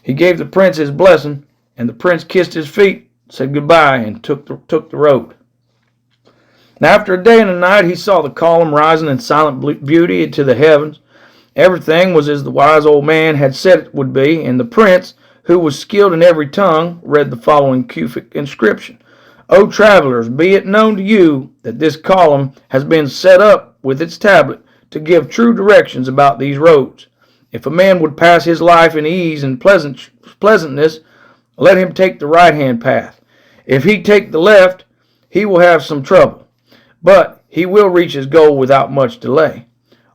He gave the prince his blessing, and the prince kissed his feet, said goodbye, and took the road. Now after a day and a night he saw the column rising in silent beauty to the heavens. Everything was as the wise old man had said it would be, and the prince, who was skilled in every tongue, read the following Kufic inscription: "O travelers, be it known to you that this column has been set up with its tablet to give true directions about these roads. If a man would pass his life in ease and pleasantness, let him take the right-hand path. If he take the left, he will have some trouble, but he will reach his goal without much delay.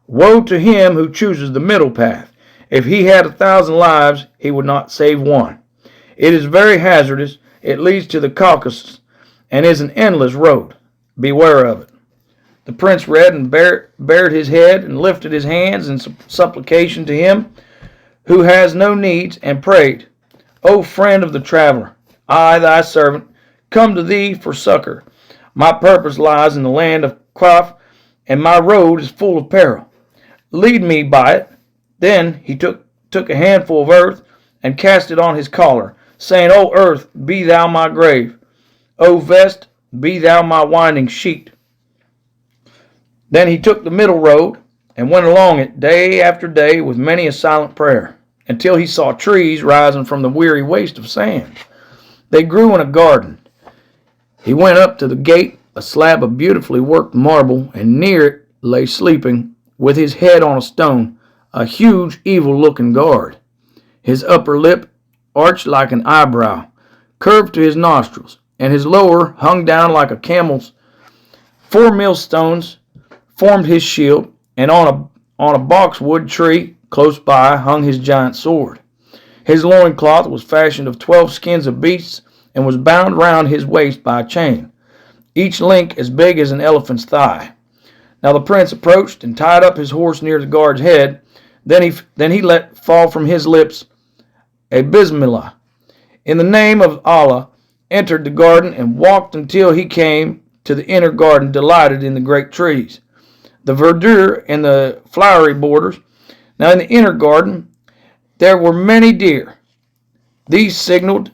Woe to him who chooses the middle path. If he had 1,000 lives, he would not save one. It is very hazardous. It leads to the Caucasus and is an endless road. Beware of it." The prince read and bared his head and lifted his hands in supplication to him who has no needs, and prayed, "O friend of the traveler, I, thy servant, come to thee for succor. My purpose lies in the land of Qaf, and my road is full of peril. Lead me by it." Then he took a handful of earth and cast it on his collar, saying, "O earth, be thou my grave. O vest, be thou my winding sheet." Then he took the middle road and went along it day after day with many a silent prayer, until he saw trees rising from the weary waste of sand. They grew in a garden. He went up to the gate, a slab of beautifully worked marble, and near it lay sleeping, with his head on a stone, a huge evil-looking guard. His upper lip, arched like an eyebrow, curved to his nostrils, and his lower hung down like a camel's. 4 millstones formed his shield, and on a boxwood tree close by hung his giant sword. His loincloth was fashioned of 12 skins of beasts, and was bound round his waist by a chain, each link as big as an elephant's thigh. Now the prince approached and tied up his horse near the guard's head. Then he let fall from his lips a Bismillah. In the name of Allah, entered the garden and walked until he came to the inner garden, delighted in the great trees, the verdure and the flowery borders. Now in the inner garden there were many deer. These signaled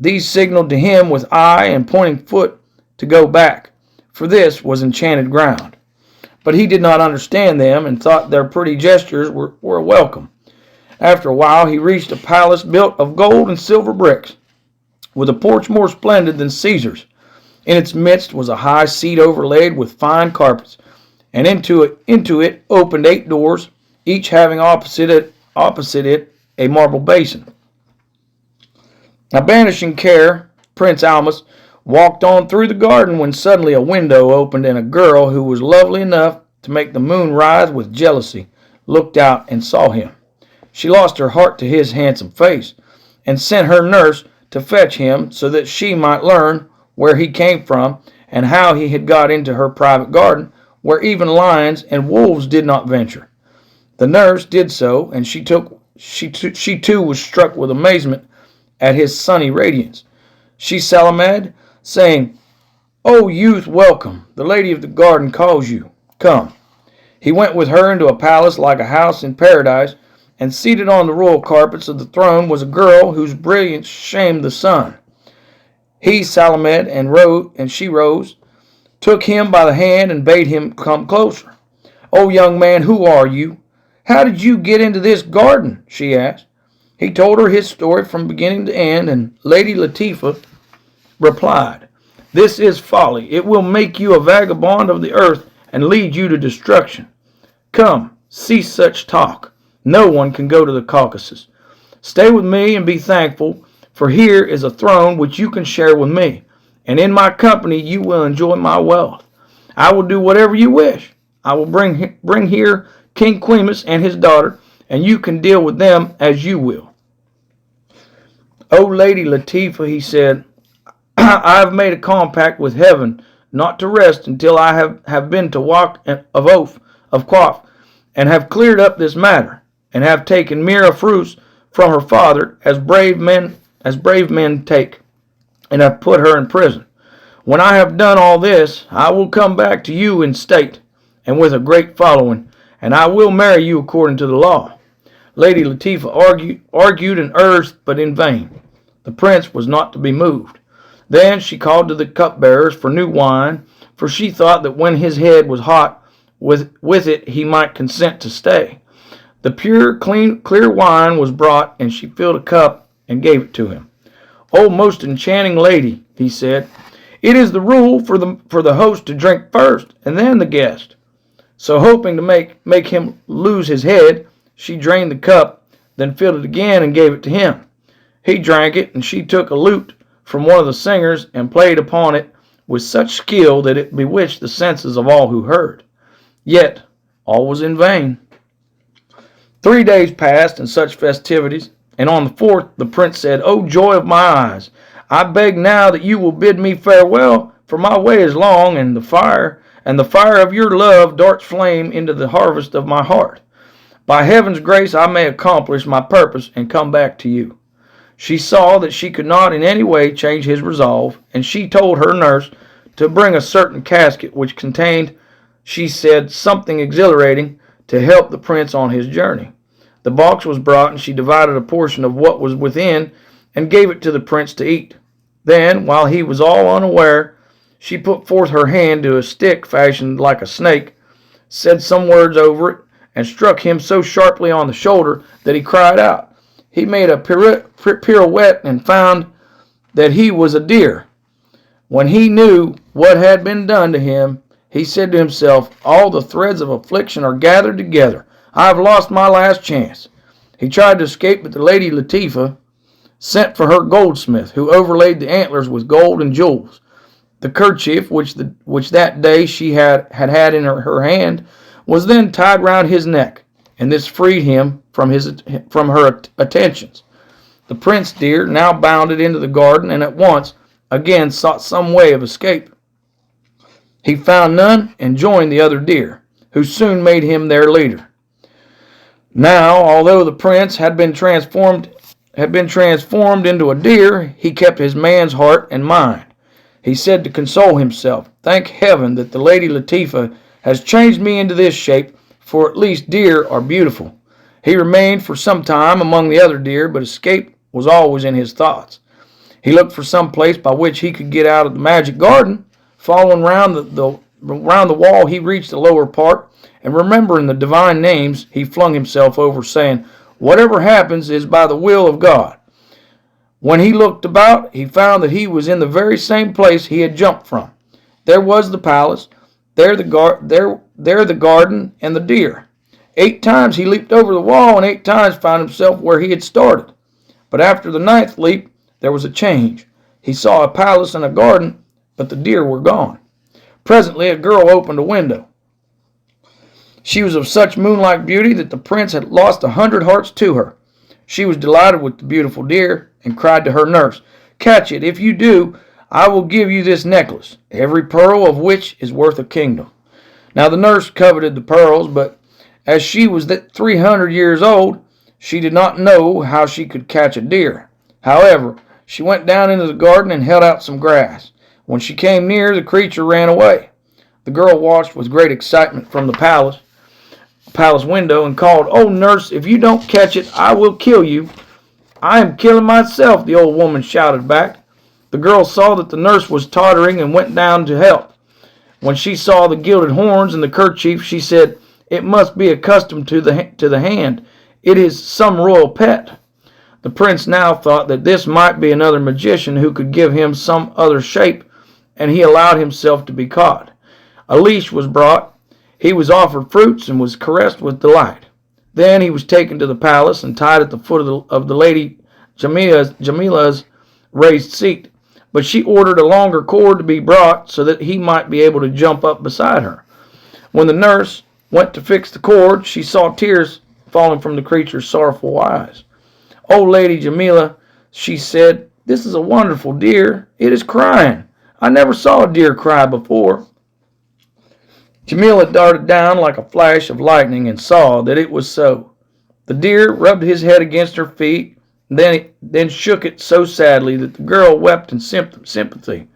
to him with eye and pointing foot to go back, for this was enchanted ground. But he did not understand them, and thought their pretty gestures were welcome. After a while he reached a palace built of gold and silver bricks, with a porch more splendid than Caesar's. In its midst was a high seat overlaid with fine carpets, and into it opened 8 doors, each having opposite it a marble basin. Now, banishing care, Prince Almus walked on through the garden when suddenly a window opened, and a girl who was lovely enough to make the moon rise with jealousy looked out and saw him. She lost her heart to his handsome face, and sent her nurse to fetch him so that she might learn where he came from, and how he had got into her private garden, where even lions and wolves did not venture. The nurse did so, and she too was struck with amazement at his sunny radiance. She salaamed, saying, "O youth, welcome. The lady of the garden calls you. Come." He went with her into a palace like a house in paradise, and seated on the royal carpets of the throne was a girl whose brilliance shamed the sun. He salaamed, and she rose, took him by the hand, and bade him come closer. "O young man, who are you? How did you get into this garden?" she asked. He told her his story from beginning to end, and Lady Latifa replied, "This is folly. It will make you a vagabond of the earth and lead you to destruction. Come, cease such talk. No one can go to the Caucasus. Stay with me and be thankful, for here is a throne which you can share with me, and in my company you will enjoy my wealth. I will do whatever you wish. I will bring here King Quimus and his daughter, and you can deal with them as you will." "O Lady Latifa," he said, "I have made a compact with heaven not to rest until I have been to Wak of Quaff, and have cleared up this matter, and have taken Mira Frus from her father, as brave men take, and have put her in prison. When I have done all this, I will come back to you in state, and with a great following, and I will marry you according to the law." Lady Latifa argued and urged, but in vain. The prince was not to be moved. Then she called to the cupbearers for new wine, for she thought that when his head was hot, with it he might consent to stay. The pure, clear wine was brought, and she filled a cup and gave it to him. "O most enchanting lady," he said, "it is the rule for the host to drink first, and then the guest." So hoping to make him lose his head, she drained the cup, then filled it again and gave it to him. He drank it, and she took a lute from one of the singers and played upon it with such skill that it bewitched the senses of all who heard. Yet all was in vain. 3 days passed in such festivities, and on the fourth the prince said, "O joy of my eyes, I beg now that you will bid me farewell, for my way is long, and the fire of your love darts flame into the harvest of my heart. By heaven's grace I may accomplish my purpose and come back to you." She saw that she could not in any way change his resolve, and she told her nurse to bring a certain casket which contained, she said, something exhilarating to help the prince on his journey. The box was brought, and she divided a portion of what was within and gave it to the prince to eat. Then, while he was all unaware, she put forth her hand to a stick fashioned like a snake, said some words over it, and struck him so sharply on the shoulder that he cried out. He made a pirouette and found that he was a deer. When he knew what had been done to him, he said to himself, "All the threads of affliction are gathered together. I have lost my last chance." He tried to escape, but the Lady Latifa sent for her goldsmith, who overlaid the antlers with gold and jewels. The kerchief which that day she had in her hand was then tied round his neck, and this freed him from her attentions. The prince deer now bounded into the garden, and at once again sought some way of escape. He found none, and joined the other deer, who soon made him their leader. Now, although the prince had been transformed into a deer, he kept his man's heart and mind. He said to console himself, "Thank heaven that the Lady Latifa has changed me into this shape, for at least deer are beautiful." He remained for some time among the other deer, but escape was always in his thoughts. He looked for some place by which he could get out of the magic garden. Following round the wall, he reached the lower part, and remembering the divine names, he flung himself over, saying, "Whatever happens is by the will of God." When he looked about, he found that he was in the very same place he had jumped from. There was the palace, there the garden, and the deer. 8 times he leaped over the wall, and 8 times found himself where he had started. But after the 9th leap, there was a change. He saw a palace and a garden, but the deer were gone. Presently a girl opened a window. She was of such moonlike beauty that the prince had lost 100 hearts to her. She was delighted with the beautiful deer, and cried to her nurse, "Catch it. If you do, I will give you this necklace, every pearl of which is worth a kingdom." Now the nurse coveted the pearls, but as she was 300 years old, she did not know how she could catch a deer. However, she went down into the garden and held out some grass. When she came near, the creature ran away. The girl watched with great excitement from the palace window and called, "Oh, nurse, if you don't catch it, I will kill you." "I am killing myself," the old woman shouted back. The girl saw that the nurse was tottering and went down to help. When she saw the gilded horns and the kerchief, she said, "It must be accustomed to the hand. It is some royal pet." The prince now thought that this might be another magician who could give him some other shape, and he allowed himself to be caught. A leash was brought. He was offered fruits and was caressed with delight. Then he was taken to the palace and tied at the foot of the lady Jamila's raised seat. But she ordered a longer cord to be brought so that he might be able to jump up beside her. When the nurse went to fix the cord, she saw tears falling from the creature's sorrowful eyes. "Oh, Lady Jamila," she said, "this is a wonderful deer. It is crying. I never saw a deer cry before." Jamila darted down like a flash of lightning and saw that it was so. The deer rubbed his head against her feet, then shook it so sadly that the girl wept in sympathy.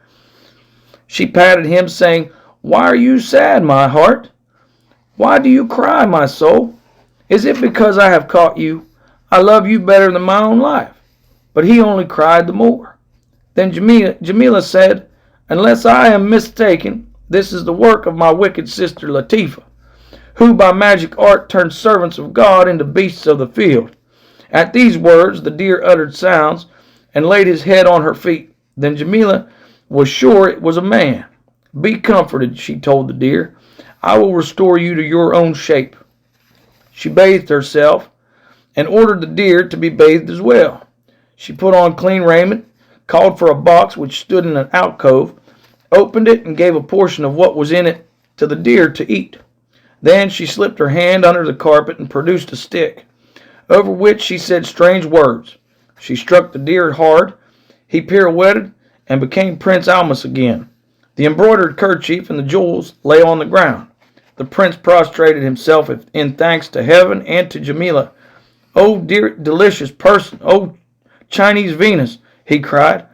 She patted him, saying, "Why are you sad, my heart? Why do you cry, my soul? Is it because I have caught you? I love you better than my own life." But he only cried the more. Then Jamila said, "Unless I am mistaken, this is the work of my wicked sister Latifa, who by magic art turned servants of God into beasts of the field." At these words, the deer uttered sounds and laid his head on her feet. Then Jamila was sure it was a man. "Be comforted," she told the deer. "I will restore you to your own shape." She bathed herself and ordered the deer to be bathed as well. She put on clean raiment, called for a box which stood in an alcove, opened it, and gave a portion of what was in it to the deer to eat. Then she slipped her hand under the carpet and produced a stick, over which she said strange words. She struck the deer hard. He pirouetted and became Prince Almus again. The embroidered kerchief and the jewels lay on the ground. The prince prostrated himself in thanks to heaven and to Jamila. "Oh, dear, delicious person! Oh, Chinese Venus!" he cried.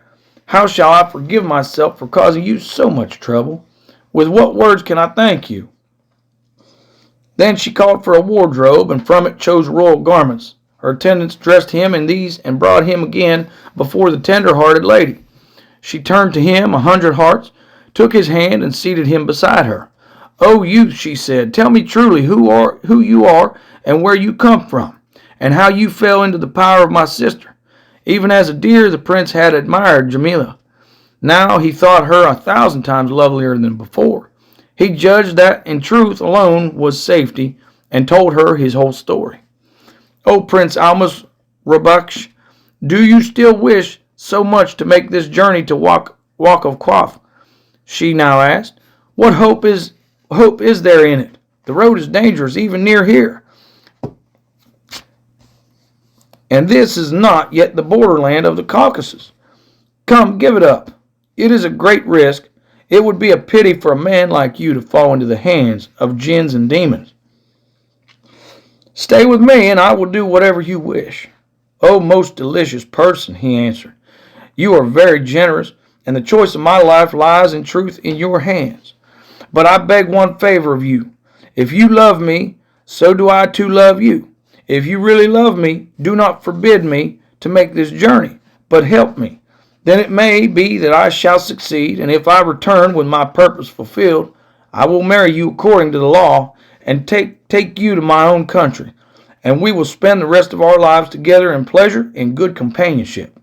"How shall I forgive myself for causing you so much trouble? With what words can I thank you?" Then she called for a wardrobe, and from it chose royal garments. Her attendants dressed him in these and brought him again before the tender-hearted lady. She turned to him 100 hearts, took his hand, and seated him beside her. "O youth," she said, "tell me truly who you are and where you come from, and how you fell into the power of my sister." Even as a deer, the prince had admired Jamila. Now he thought her 1,000 times lovelier than before. He judged that in truth alone was safety, and told her his whole story. "O Prince Almus Rabaksh, do you still wish so much to make this journey to Walk of Quaff?" she now asked. "What hope is there in it? The road is dangerous even near here. And this is not yet the borderland of the Caucasus. Come, give it up. It is a great risk. It would be a pity for a man like you to fall into the hands of jinns and demons." "Stay with me, and I will do whatever you wish." "O most delicious person," he answered, "you are very generous, and the choice of my life lies in truth in your hands. But I beg one favor of you. If you love me, so do I too love you. If you really love me, do not forbid me to make this journey, but help me. Then it may be that I shall succeed, and if I return with my purpose fulfilled, I will marry you according to the law and take you to my own country, and we will spend the rest of our lives together in pleasure and good companionship.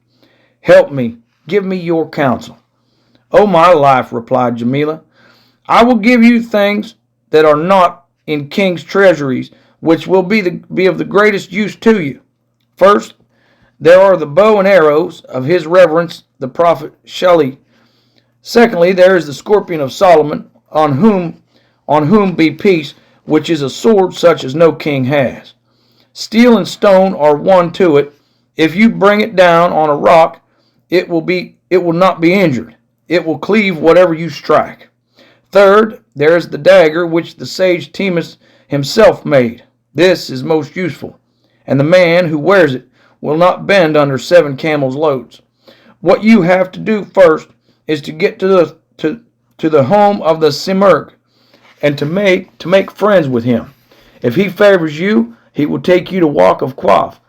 Help me, give me your counsel." "O my life," replied Jamila, "I will give you things that are not in king's treasuries, which will be of the greatest use to you. First, there are the bow and arrows of his reverence the prophet Shelley. Secondly, there is the scorpion of Solomon, on whom be peace, which is a sword such as no king has. Steel and stone are one to it. If you bring it down on a rock, it will not be injured. it will cleave whatever you strike. Third, there is the dagger which the sage Timus himself made. This is most useful, and the man who wears it will not bend under 7 camels' loads. What you have to do first is to get to the home of the Simurgh, and to make friends with him. If he favors you, he will take you to Walk of Quaff.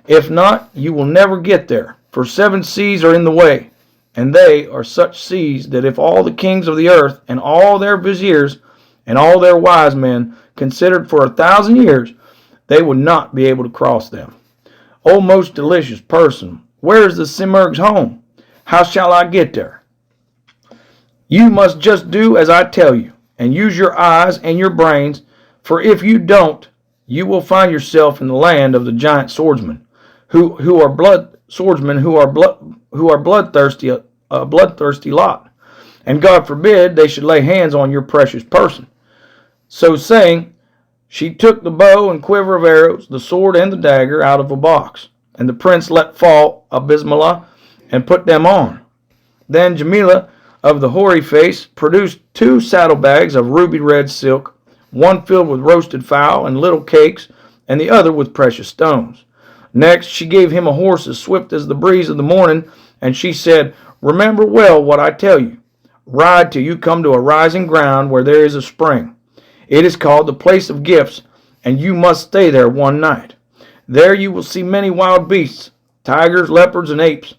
If not, you will never get there, for 7 seas are in the way, and they are such seas that if all the kings of the earth and all their viziers and all their wise men considered for 1,000 years, they would not be able to cross them. O most delicious person, where is the Simurgh's home? How shall I get there? You must just do as I tell you, and use your eyes and your brains, for if you don't, you will find yourself in the land of the giant swordsmen, who are bloodthirsty, a bloodthirsty lot, and God forbid they should lay hands on your precious person. So saying, she took the bow and quiver of arrows, the sword and the dagger out of a box, and the prince let fall a bismillah and put them on. Then Jamila of the hoary face produced 2 saddlebags of ruby red silk, one filled with roasted fowl and little cakes, and the other with precious stones. Next she gave him a horse as swift as the breeze of the morning, and she said, Remember well what I tell you. Ride till you come to a rising ground where there is a spring. It is called the Place of Gifts, and you must stay there one night. There you will see many wild beasts, tigers, leopards, and apes.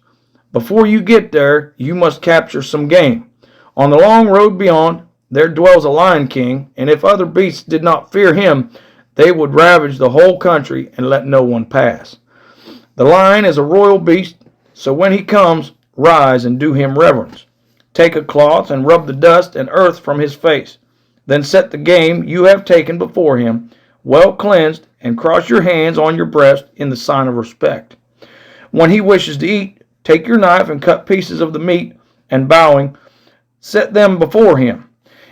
Before you get there, you must capture some game. On the long road beyond, there dwells a lion king, and if other beasts did not fear him, they would ravage the whole country and let no one pass. The lion is a royal beast, so when he comes, rise and do him reverence. Take a cloth and rub the dust and earth from his face. Then set the game you have taken before him, well cleansed, and cross your hands on your breast in the sign of respect. When he wishes to eat, take your knife and cut pieces of the meat, and bowing, set them before him.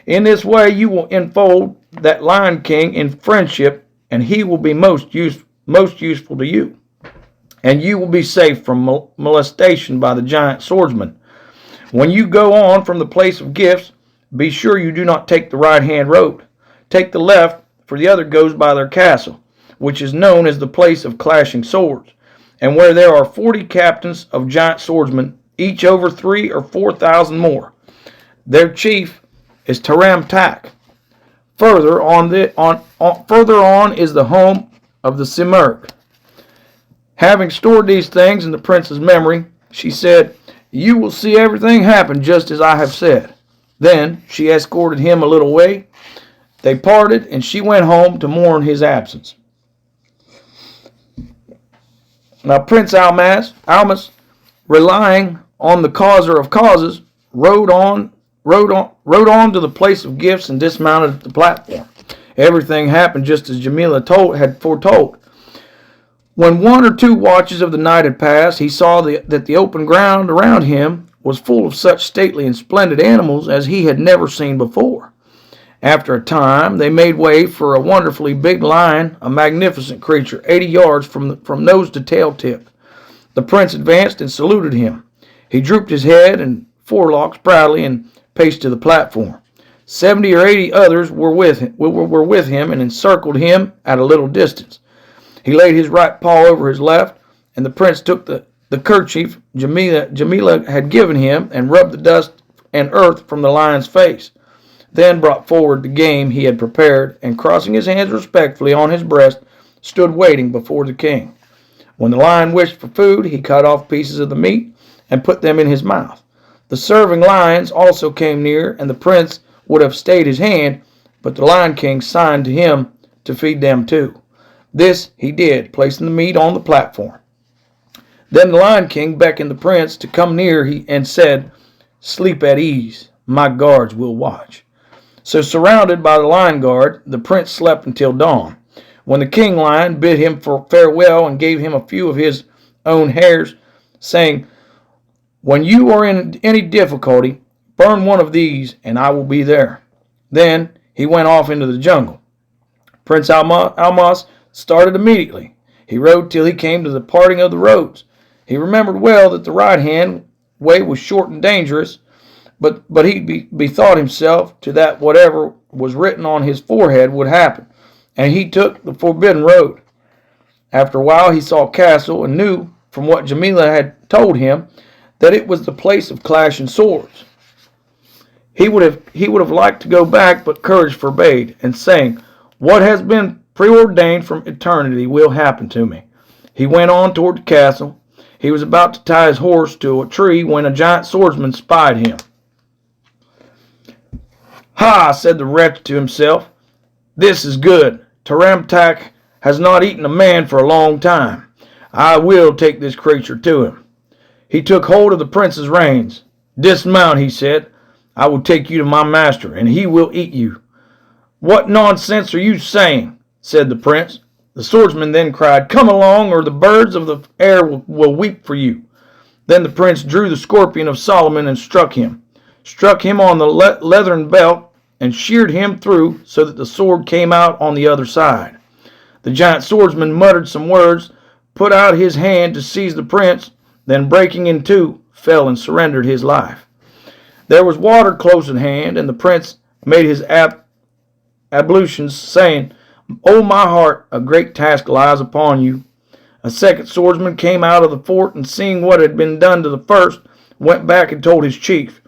In this way you will enfold that lion king in friendship, and he will be most useful to you. And you will be safe from molestation by the giant swordsman. When you go on from the place of gifts, be sure you do not take the right-hand road. Take the left, for the other goes by their castle, which is known as the place of clashing swords, and where there are 40 captains of giant swordsmen, each over 3,000 or 4,000 more. Their chief is Taram Tak. Further on is the home of the Simurgh. Having stored these things in the prince's memory, she said, You will see everything happen just as I have said. Then she escorted him a little way. They parted, and she went home to mourn his absence. Now Prince Almas, relying on the causer of causes, rode on to the place of gifts and dismounted at the platform. Everything happened just as Jamila had foretold. When 1 or 2 watches of the night had passed, he saw that the open ground around him was full of such stately and splendid animals as he had never seen before. After a time, they made way for a wonderfully big lion, a magnificent creature, 80 yards from nose to tail tip. The prince advanced and saluted him. He drooped his head and forelocks proudly and paced to the platform. 70 or 80 others were with him and encircled him at a little distance. He laid his right paw over his left, and the prince took the kerchief Jamila had given him and rubbed the dust and earth from the lion's face. Then brought forward the game he had prepared, and crossing his hands respectfully on his breast, stood waiting before the king. When the lion wished for food, he cut off pieces of the meat and put them in his mouth. The serving lions also came near, and the prince would have stayed his hand, but the lion king signed to him to feed them too. This he did, placing the meat on the platform. Then the lion king beckoned the prince to come near and said, Sleep at ease, my guards will watch. So surrounded by the lion guard, the prince slept until dawn, when the king lion bid him farewell and gave him a few of his own hairs, saying, When you are in any difficulty, burn one of these, and I will be there. Then he went off into the jungle. Prince Almas started immediately. He rode till he came to the parting of the roads. He remembered well that the right-hand way was short and dangerous, But he bethought himself to that whatever was written on his forehead would happen, and he took the forbidden road. After a while he saw a castle, and knew from what Jamila had told him that it was the place of clashing swords. He would have liked to go back, but courage forbade, and saying, "What has been preordained from eternity will happen to me." He went on toward the castle. He was about to tie his horse to a tree when a giant swordsman spied him. "Ha!" said the wretch to himself. "This is good. Taramtak has not eaten a man for a long time. I will take this creature to him." He took hold of the prince's reins. "Dismount," he said. "I will take you to my master, and he will eat you." "What nonsense are you saying?" said the prince. The swordsman then cried, "Come along, or the birds of the air will weep for you." Then the prince drew the scorpion of Solomon and struck him on the leathern belt, and sheared him through, so that the sword came out on the other side. The giant swordsman muttered some words, put out his hand to seize the prince, then breaking in two, fell and surrendered his life. There was water close at hand, and the prince made his ablutions, saying, "O my heart, a great task lies upon you." A second swordsman came out of the fort, and seeing what had been done to the first, went back and told his chief.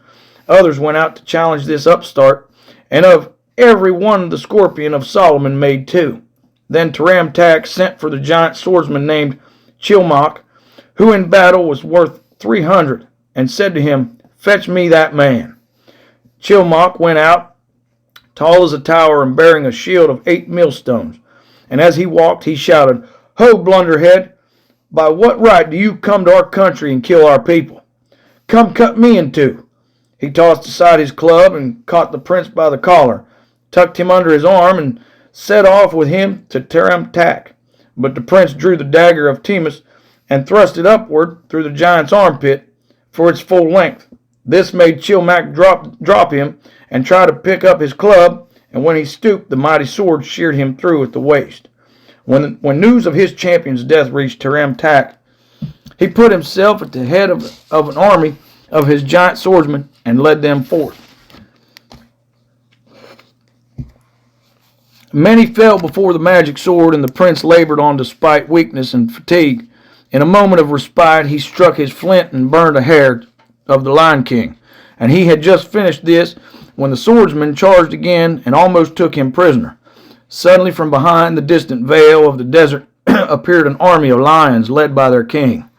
Others went out to challenge this upstart, and of every one the scorpion of Solomon made two. Then Taramtak sent for the giant swordsman named Chilmok, who in battle was worth 300, and said to him, "Fetch me that man." Chilmok went out, tall as a tower and bearing a shield of 8 millstones, and as he walked he shouted, "Ho, blunderhead! By what right do you come to our country and kill our people? Come cut me in two." He tossed aside his club and caught the prince by the collar, tucked him under his arm, and set off with him to Taramtak. But the prince drew the dagger of Timus and thrust it upward through the giant's armpit for its full length. This made Chilmok drop him and try to pick up his club, and when he stooped, the mighty sword sheared him through at the waist. When news of his champion's death reached Taramtak, he put himself at the head of an army of his giant swordsmen and led them forth. Many fell before the magic sword, and the prince labored on despite weakness and fatigue. In a moment of respite, he struck his flint and burned a hair of the Lion King, and he had just finished this when the swordsman charged again and almost took him prisoner. Suddenly, from behind the distant veil of the desert appeared an army of lions led by their king.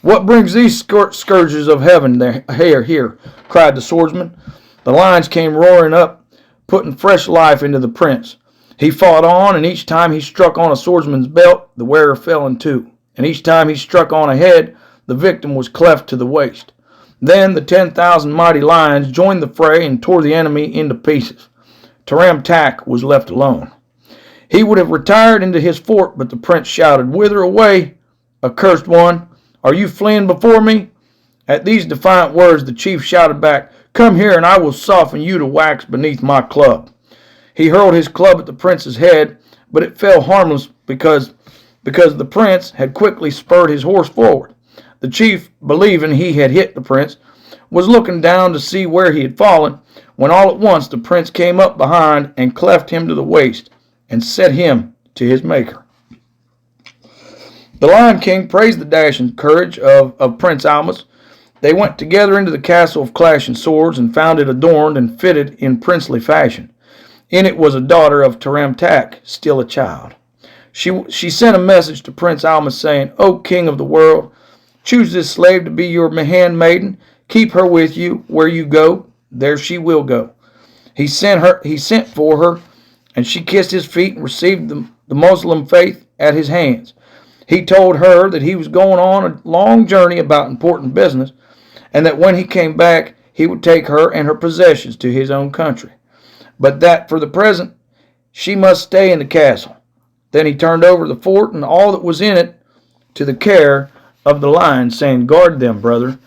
"What brings these scourges of heaven here?" cried the swordsman. The lions came roaring up, putting fresh life into the prince. He fought on, and each time he struck on a swordsman's belt, the wearer fell in two, and each time he struck on a head, the victim was cleft to the waist. Then the 10,000 mighty lions joined the fray and tore the enemy into pieces. Taramtak was left alone. He would have retired into his fort, but the prince shouted, "Whither away, accursed one? Are you fleeing before me?" At these defiant words the chief shouted back, "Come here, and I will soften you to wax beneath my club." He hurled his club at the prince's head, but it fell harmless because the prince had quickly spurred his horse forward. The chief, believing he had hit the prince, was looking down to see where he had fallen, when all at once the prince came up behind and cleft him to the waist, and set him to his maker. The Lion King praised the dash and courage of Prince Almus. They went together into the castle of Clashing Swords and found it adorned and fitted in princely fashion. In it was a daughter of Taramtak, still a child. She sent a message to Prince Almus saying, "O king of the world, choose this slave to be your handmaiden. Keep her with you. Where you go, there she will go." He sent for her, and she kissed his feet and received the Muslim faith at his hands. He told her that he was going on a long journey about important business, and that when he came back, he would take her and her possessions to his own country, but that for the present she must stay in the castle. Then he turned over the fort and all that was in it to the care of the lions, saying, "Guard them, brother.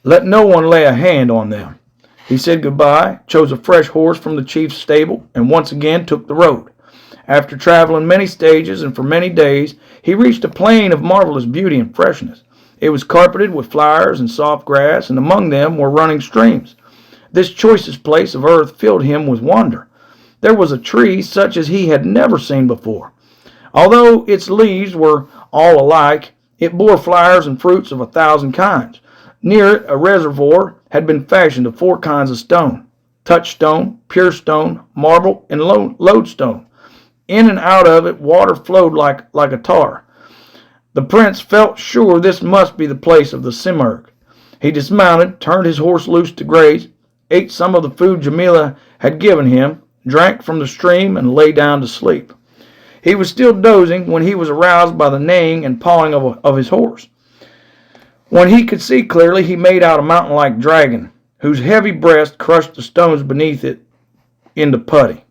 Let no one lay a hand on them." He said goodbye, chose a fresh horse from the chief's stable, and once again took the road. After traveling many stages and for many days, he reached a plain of marvelous beauty and freshness. It was carpeted with flowers and soft grass, and among them were running streams. This choicest place of earth filled him with wonder. There was a tree such as he had never seen before. Although its leaves were all alike, it bore flowers and fruits of 1,000 kinds. Near it, a reservoir had been fashioned of 4 kinds of stone: touchstone, pure stone, marble, and lodestone. In and out of it water flowed like a tar. The prince felt sure this must be the place of the Simurgh. He dismounted, turned his horse loose to graze, ate some of the food Jamila had given him, drank from the stream, and lay down to sleep. He was still dozing when he was aroused by the neighing and pawing of his horse. When he could see clearly, he made out a mountain-like dragon, whose heavy breast crushed the stones beneath it into putty.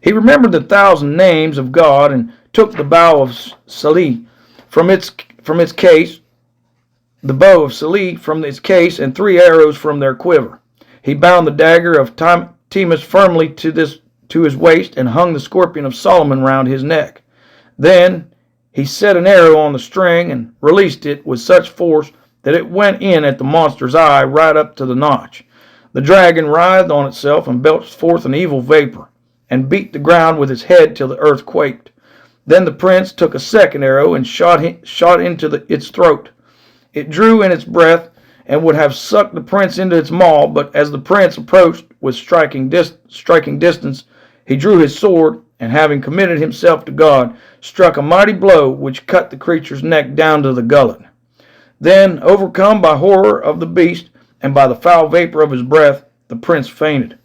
He remembered the 1,000 names of God and took the bow of Salih from its case, the bow of Salih from its case, and 3 arrows from their quiver. He bound the dagger of Timus firmly to his waist and hung the scorpion of Solomon round his neck. Then he set an arrow on the string and released it with such force that it went in at the monster's eye right up to the notch. The dragon writhed on itself and belched forth an evil vapor, and beat the ground with its head till the earth quaked. Then the prince took a second arrow and shot into its throat. It drew in its breath and would have sucked the prince into its maw, but as the prince approached with striking distance, he drew his sword, and having committed himself to God, struck a mighty blow which cut the creature's neck down to the gullet. Then, overcome by horror of the beast and by the foul vapor of his breath, the prince fainted.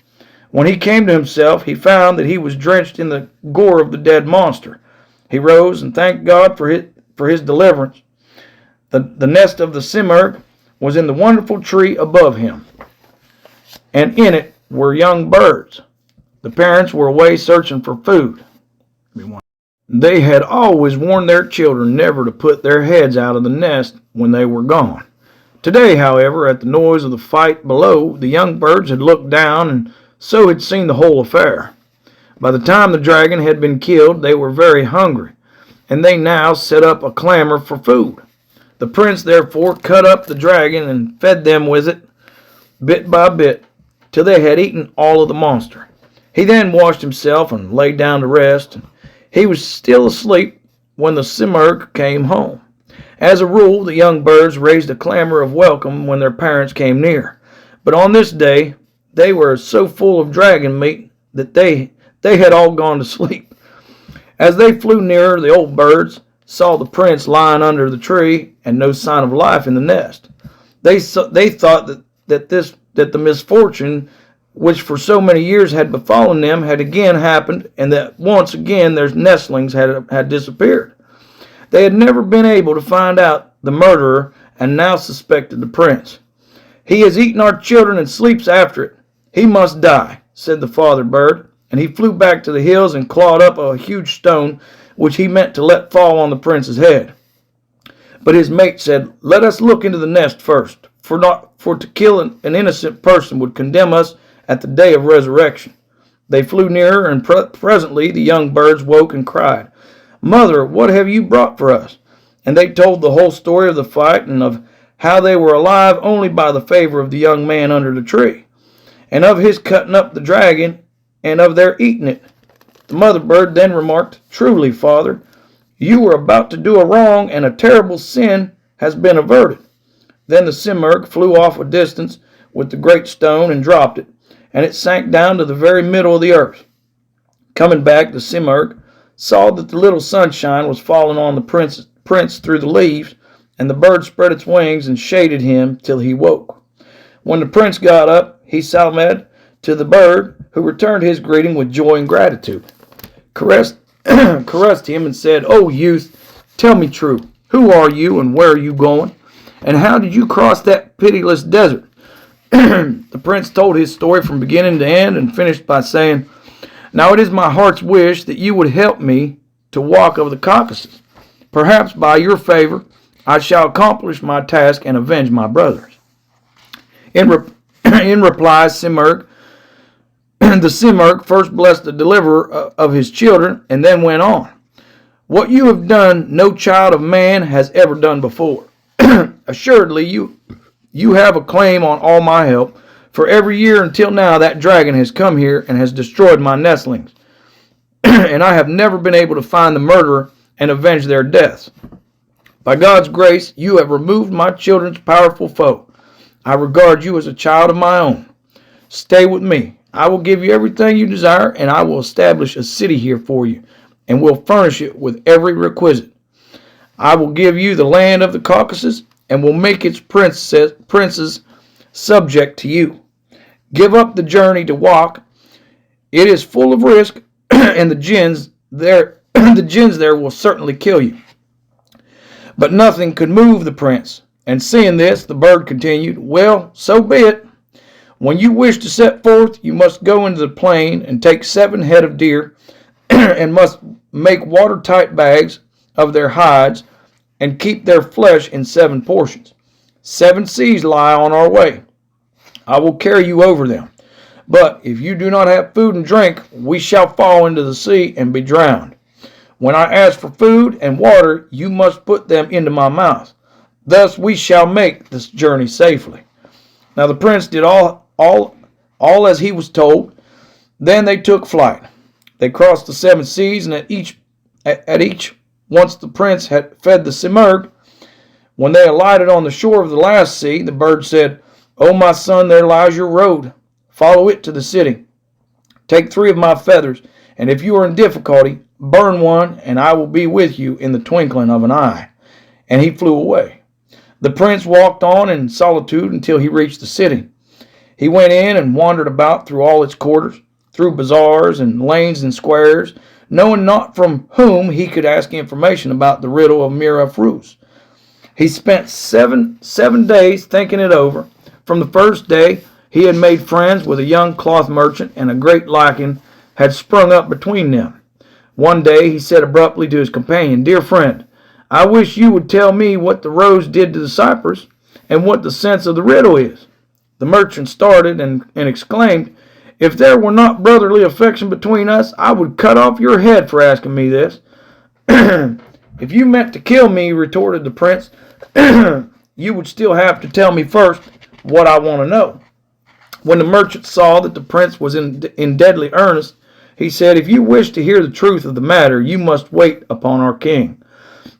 When he came to himself, he found that he was drenched in the gore of the dead monster. He rose and thanked God for his deliverance. The nest of the Simurgh was in the wonderful tree above him, and in it were young birds. The parents were away searching for food. They had always warned their children never to put their heads out of the nest when they were gone. Today, however, at the noise of the fight below, the young birds had looked down and so had seen the whole affair. By the time the dragon had been killed, they were very hungry, and they now set up a clamor for food. The prince therefore cut up the dragon and fed them with it, bit by bit, till they had eaten all of the monster. He then washed himself and lay down to rest. He was still asleep when the Simurgh came home. As a rule, the young birds raised a clamor of welcome when their parents came near. But on this day, they were so full of dragon meat that they had all gone to sleep. As they flew nearer, the old birds saw the prince lying under the tree and no sign of life in the nest. They thought that the misfortune which for so many years had befallen them had again happened, and that once again their nestlings had disappeared. They had never been able to find out the murderer, and now suspected the prince. "He has eaten our children and sleeps after it. He must die," said the father bird, and he flew back to the hills and clawed up a huge stone which he meant to let fall on the prince's head. But his mate said, "Let us look into the nest first, for to kill an innocent person would condemn us at the day of resurrection." They flew nearer, and presently the young birds woke and cried, "Mother, what have you brought for us?" And they told the whole story of the fight, and of how they were alive only by the favor of the young man under the tree, and of his cutting up the dragon, and of their eating it. The mother bird then remarked, "Truly, father, you were about to do a wrong, and a terrible sin has been averted." Then the Simurgh flew off a distance with the great stone and dropped it, and it sank down to the very middle of the earth. Coming back, the Simurgh saw that the little sunshine was falling on the prince through the leaves, and the bird spread its wings and shaded him till he woke. When the prince got up, he salaamed to the bird, who returned his greeting with joy and gratitude, caressed him, and said, "O youth, tell me true. Who are you, and where are you going? And how did you cross that pitiless desert?" The prince told his story from beginning to end, and finished by saying, "Now it is my heart's wish that you would help me to walk over the Caucasus. Perhaps by your favor I shall accomplish my task and avenge my brothers." In reply, the Simurgh first blessed the deliverer of his children, and then went on, "What you have done no child of man has ever done before. Assuredly You have a claim on all my help, for every year until now that dragon has come here and has destroyed my nestlings, and I have never been able to find the murderer and avenge their deaths. By God's grace, you have removed my children's powerful foe. I regard you as a child of my own. Stay with me. I will give you everything you desire, and I will establish a city here for you, and will furnish it with every requisite. I will give you the land of the Caucasus, and will make its princes subject to you. Give up the journey to walk. It is full of risk, and the jinns there will certainly kill you. But nothing could move the prince. And seeing this, the bird continued, Well, so be it. When you wish to set forth, you must go into the plain and take 7 head of deer, and must make watertight bags of their hides, and keep their flesh in 7 portions. 7 seas lie on our way. I will carry you over them. But if you do not have food and drink, we shall fall into the sea and be drowned. When I ask for food and water, you must put them into my mouth. Thus we shall make this journey safely. Now the prince did all as he was told. Then they took flight. They crossed the 7 seas, and at each once the prince had fed the simurgh. When they alighted on the shore of the last sea, the bird said, O my son, there lies your road. Follow it to the city. Take 3 of my feathers, and if you are in difficulty, burn one, and I will be with you in the twinkling of an eye. And he flew away. The prince walked on in solitude until he reached the city. He went in and wandered about through all its quarters, through bazaars and lanes and squares, knowing not from whom he could ask information about the riddle of Mir Afruz. He spent seven days thinking it over. From the first day, he had made friends with a young cloth merchant, and a great liking had sprung up between them. One day he said abruptly to his companion, Dear friend, I wish you would tell me what the rose did to the cypress, and what the sense of the riddle is. The merchant started and exclaimed, If there were not brotherly affection between us, I would cut off your head for asking me this. If you meant to kill me, retorted the prince, you would still have to tell me first what I want to know. When the merchant saw that the prince was in deadly earnest, he said, If you wish to hear the truth of the matter, you must wait upon our king.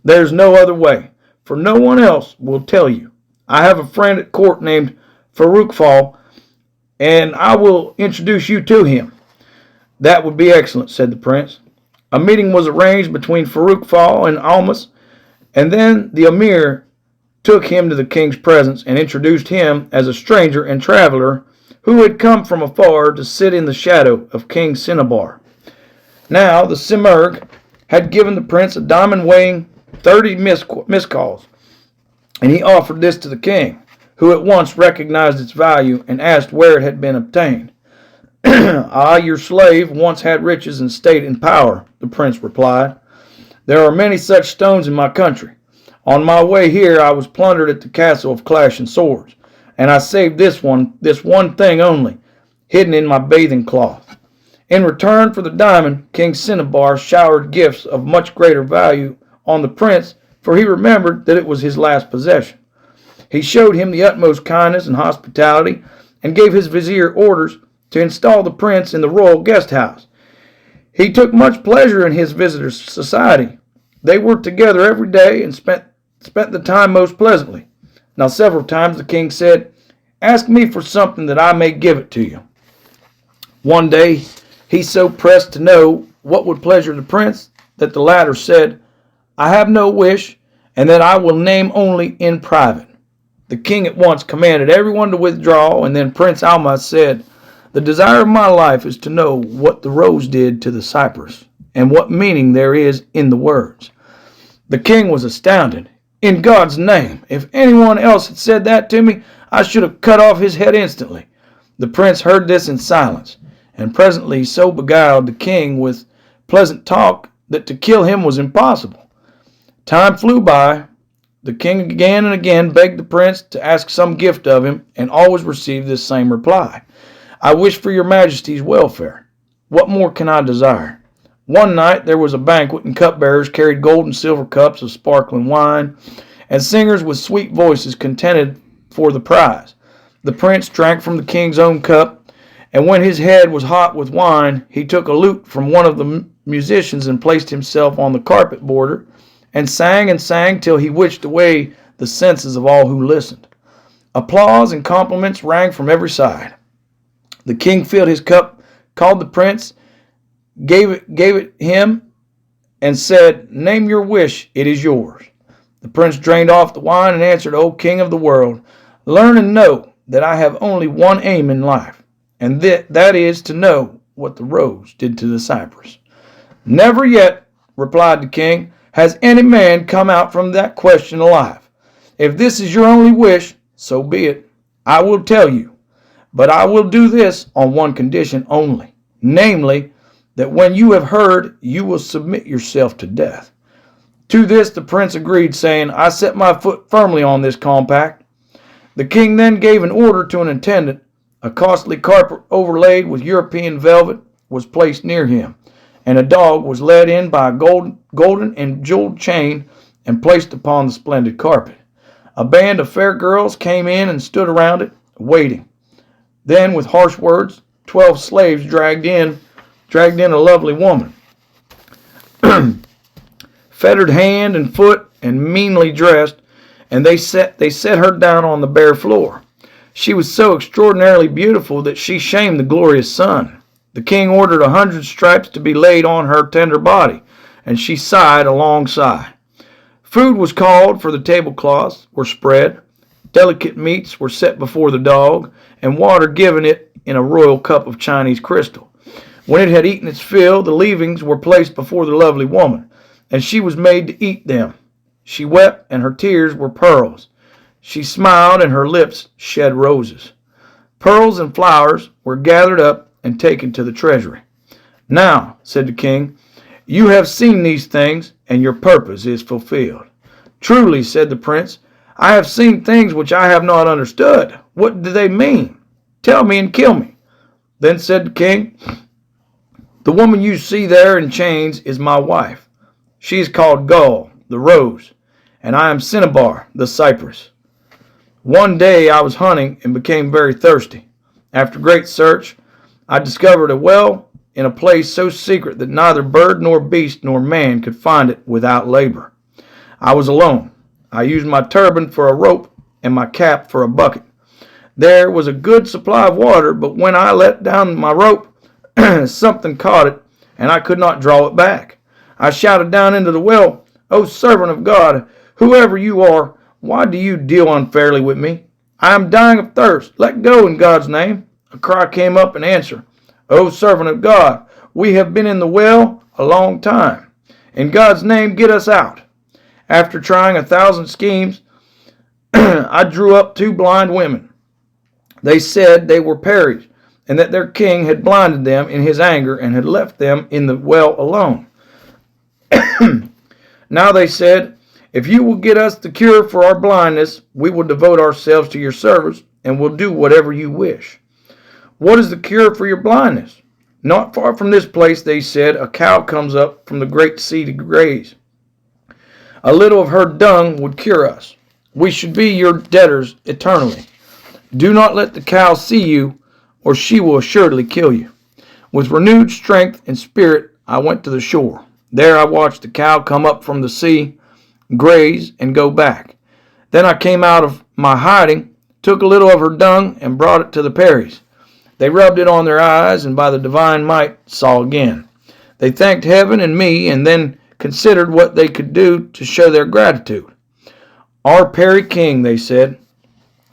There's no other way, for no one else will tell you. I have a friend at court named Farukfal, and I will introduce you to him. That would be excellent, said the prince. A meeting was arranged between Farukfal and Almas, and then the emir took him to the king's presence and introduced him as a stranger and traveler who had come from afar to sit in the shadow of King Cinnabar. Now the simurgh had given the prince a diamond weighing 30 miscals, and he offered this to the king, who at once recognized its value and asked where it had been obtained. Ah, your slave once had riches and state and power, the prince replied. There are many such stones in my country. On my way here I was plundered at the castle of Clash and Swords, and I saved this one thing only, hidden in my bathing cloth. In return for the diamond, King Cinnabar showered gifts of much greater value on the prince, for he remembered that it was his last possession. He showed him the utmost kindness and hospitality, and gave his vizier orders to install the prince in the royal guest house. He took much pleasure in his visitor's society. They worked together every day and spent the time most pleasantly. Now several times the king said, Ask me for something that I may give it to you. One day he so pressed to know what would pleasure the prince that the latter said, I have no wish, and that I will name only in private. The king at once commanded everyone to withdraw, and then Prince Almas said, The desire of my life is to know what the rose did to the cypress, and what meaning there is in the words. The king was astounded. In God's name, if anyone else had said that to me, I should have cut off his head instantly. The prince heard this in silence, and presently so beguiled the king with pleasant talk that to kill him was impossible. Time flew by. The king again and again begged the prince to ask some gift of him, and always received this same reply. I wish for your majesty's welfare. What more can I desire? One night there was a banquet, and cupbearers carried gold and silver cups of sparkling wine, and singers with sweet voices for the prize. The prince drank from the king's own cup, and when his head was hot with wine, he took a lute from one of the musicians and placed himself on the carpet border and sang till he witched away the senses of all who listened. Applause and compliments rang from every side. The king filled his cup, called the prince, gave it him, and said, "Name your wish, it is yours." The prince drained off the wine and answered, "O king of the world, learn and know that I have only one aim in life, and that is to know what the rose did to the cypress." "Never yet," replied the king, "has any man come out from that question alive. If this is your only wish, so be it. I will tell you, but I will do this on one condition only, namely, that when you have heard, you will submit yourself to death." To this the prince agreed, saying, "I set my foot firmly on this compact." The king then gave an order to an attendant. A costly carpet overlaid with European velvet was placed near him, and a dog was led in by a golden and jeweled chain and placed upon the splendid carpet. A band of fair girls came in and stood around it, waiting. Then, with harsh words, 12 slaves dragged in a lovely woman, fettered hand and foot and meanly dressed, and they set her down on the bare floor. She was so extraordinarily beautiful that she shamed the glorious sun. The king ordered 100 stripes to be laid on her tender body, and she sighed a long sigh. Food was called, for the tablecloths were spread. Delicate meats were set before the dog, and water given it in a royal cup of Chinese crystal. When it had eaten its fill, the leavings were placed before the lovely woman, and she was made to eat them. She wept, and her tears were pearls. She smiled, and her lips shed roses. Pearls and flowers were gathered up and taken to the treasury. "Now," said the king, "you have seen these things, and your purpose is fulfilled." "Truly," said the prince, "I have seen things which I have not understood. What do they mean? Tell me and kill me." Then said the king, "The woman you see there in chains is my wife. She is called Gull, the rose, and I am Cinnabar, the cypress. One day I was hunting and became very thirsty. After great search, I discovered a well in a place so secret that neither bird nor beast nor man could find it without labor. I was alone. I used my turban for a rope and my cap for a bucket. There was a good supply of water, but when I let down my rope, something caught it, and I could not draw it back. I shouted down into the well, 'O servant of God, whoever you are, why do you deal unfairly with me? I am dying of thirst. Let go in God's name.' A cry came up in answer, 'O servant of God, we have been in the well a long time. In God's name, get us out.' After trying 1,000 schemes, I drew up 2 blind women. They said they were Peris, and that their king had blinded them in his anger and had left them in the well alone. Now they said, 'If you will get us the cure for our blindness, we will devote ourselves to your service and will do whatever you wish.' 'What is the cure for your blindness?' 'Not far from this place,' they said, 'a cow comes up from the great sea to graze. A little of her dung would cure us. We should be your debtors eternally. Do not let the cow see you, or she will assuredly kill you.' With renewed strength and spirit, I went to the shore. There I watched the cow come up from the sea, graze, and go back. Then I came out of my hiding, took a little of her dung, and brought it to the Peris. They rubbed it on their eyes, and by the divine might saw again. They thanked heaven and me, and then considered what they could do to show their gratitude. 'Our Peri king,' they said,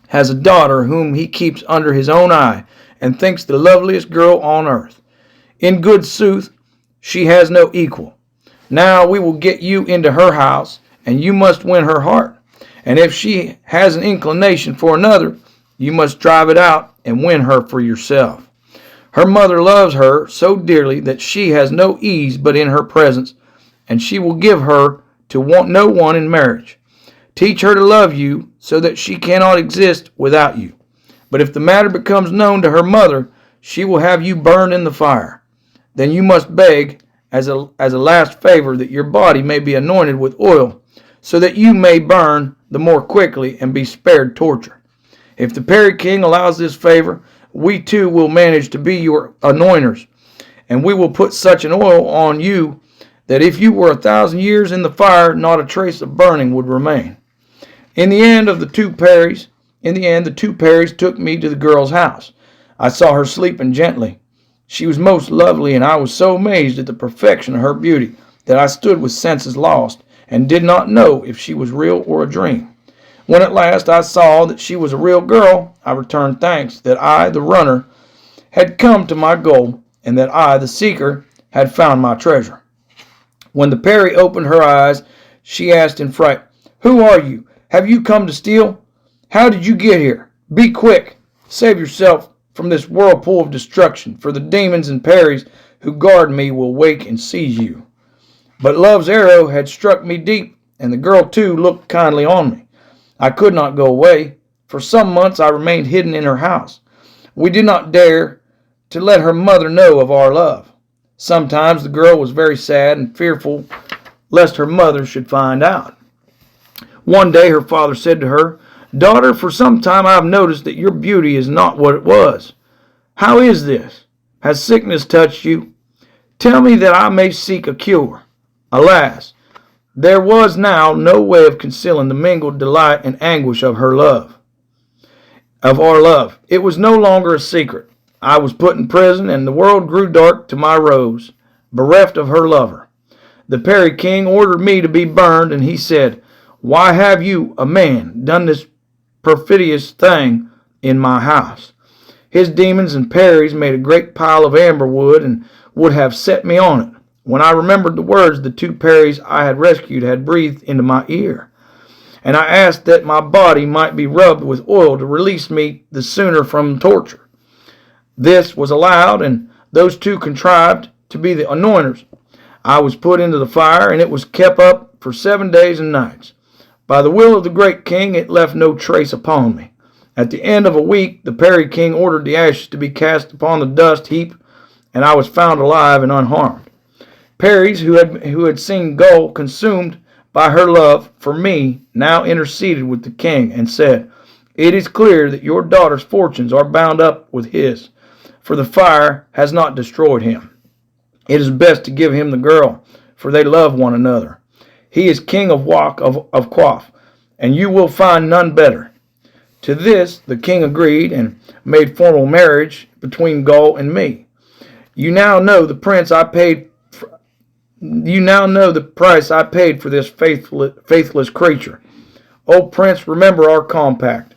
'has a daughter whom he keeps under his own eye, and thinks the loveliest girl on earth. In good sooth, she has no equal. Now we will get you into her house, and you must win her heart. And if she has an inclination for another, you must drive it out and win her for yourself. Her mother loves her so dearly that she has no ease but in her presence, and she will give her to want no one in marriage. Teach her to love you so that she cannot exist without you. But if the matter becomes known to her mother, she will have you burned in the fire. Then you must beg, as a last favor, that your body may be anointed with oil, so that you may burn the more quickly and be spared torture. If the Fairy King allows this favor, we too will manage to be your anointers, and we will put such an oil on you that if you were 1,000 years in the fire, not a trace of burning would remain. In the end, the two fairies took me to the girl's house. I saw her sleeping gently. She was most lovely, and I was so amazed at the perfection of her beauty that I stood with senses lost and did not know if she was real or a dream. When at last I saw that she was a real girl, I returned thanks that I, the runner, had come to my goal, and that I, the seeker, had found my treasure. When the Fairy opened her eyes, she asked in fright, "Who are you? Have you come to steal? How did you get here? Be quick. Save yourself from this whirlpool of destruction, for the demons and fairies who guard me will wake and seize you." But love's arrow had struck me deep, and the girl too looked kindly on me. I could not go away. For some months I remained hidden in her house. We did not dare to let her mother know of our love. Sometimes the girl was very sad and fearful lest her mother should find out. One day her father said to her, "Daughter, for some time I have noticed that your beauty is not what it was. How is this? Has sickness touched you? Tell me that I may seek a cure." Alas, there was now no way of concealing the mingled delight and anguish of our love. It was no longer a secret. I was put in prison, and the world grew dark to my rose, bereft of her lover. The Fairy King ordered me to be burned, and he said, "Why have you, a man, done this perfidious thing in my house?" His demons and fairies made a great pile of amber wood and would have set me on it, when I remembered the words the two fairies I had rescued had breathed into my ear, and I asked that my body might be rubbed with oil to release me the sooner from torture. This was allowed, and those two contrived to be the anointers. I was put into the fire, and it was kept up for 7 days and nights. By the will of the great king, it left no trace upon me. At the end of a week, the Fairy King ordered the ashes to be cast upon the dust heap, and I was found alive and unharmed. Fairies who had seen Gull consumed by her love for me now interceded with the king and said, "It is clear that your daughter's fortunes are bound up with his, for the fire has not destroyed him. It is best to give him the girl, for they love one another. He is king of Quaff, and you will find none better." To this the king agreed and made formal marriage between Gull and me. You now know the price I paid for this faithless creature. "O prince, remember our compact."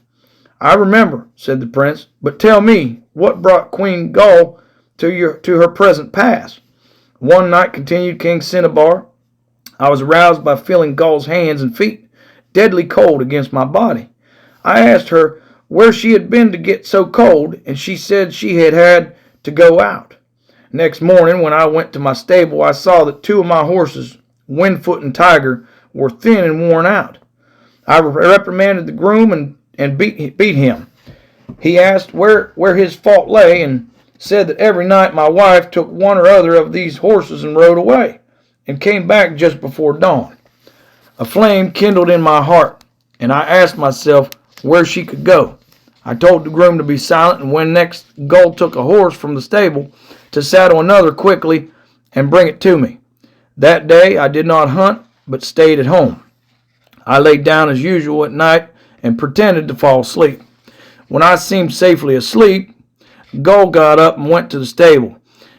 "I remember," said the prince, "but tell me, what brought Queen Gull to her present pass?" "One night," continued King Cinnabar, "I was aroused by feeling Gull's hands and feet deadly cold against my body. I asked her where she had been to get so cold, and she said she had to go out. Next morning, when I went to my stable, I saw that two of my horses, Windfoot and Tiger, were thin and worn out. I reprimanded the groom and beat him. He asked where his fault lay, and said that every night my wife took one or other of these horses and rode away, and came back just before dawn. A flame kindled in my heart, and I asked myself where she could go. I told the groom to be silent, and when next Gull took a horse from the stable, to saddle another quickly and bring it to me. That day I did not hunt, but stayed at home. I lay down as usual at night and pretended to fall asleep. When I seemed safely asleep, Gull got up and went to the stable,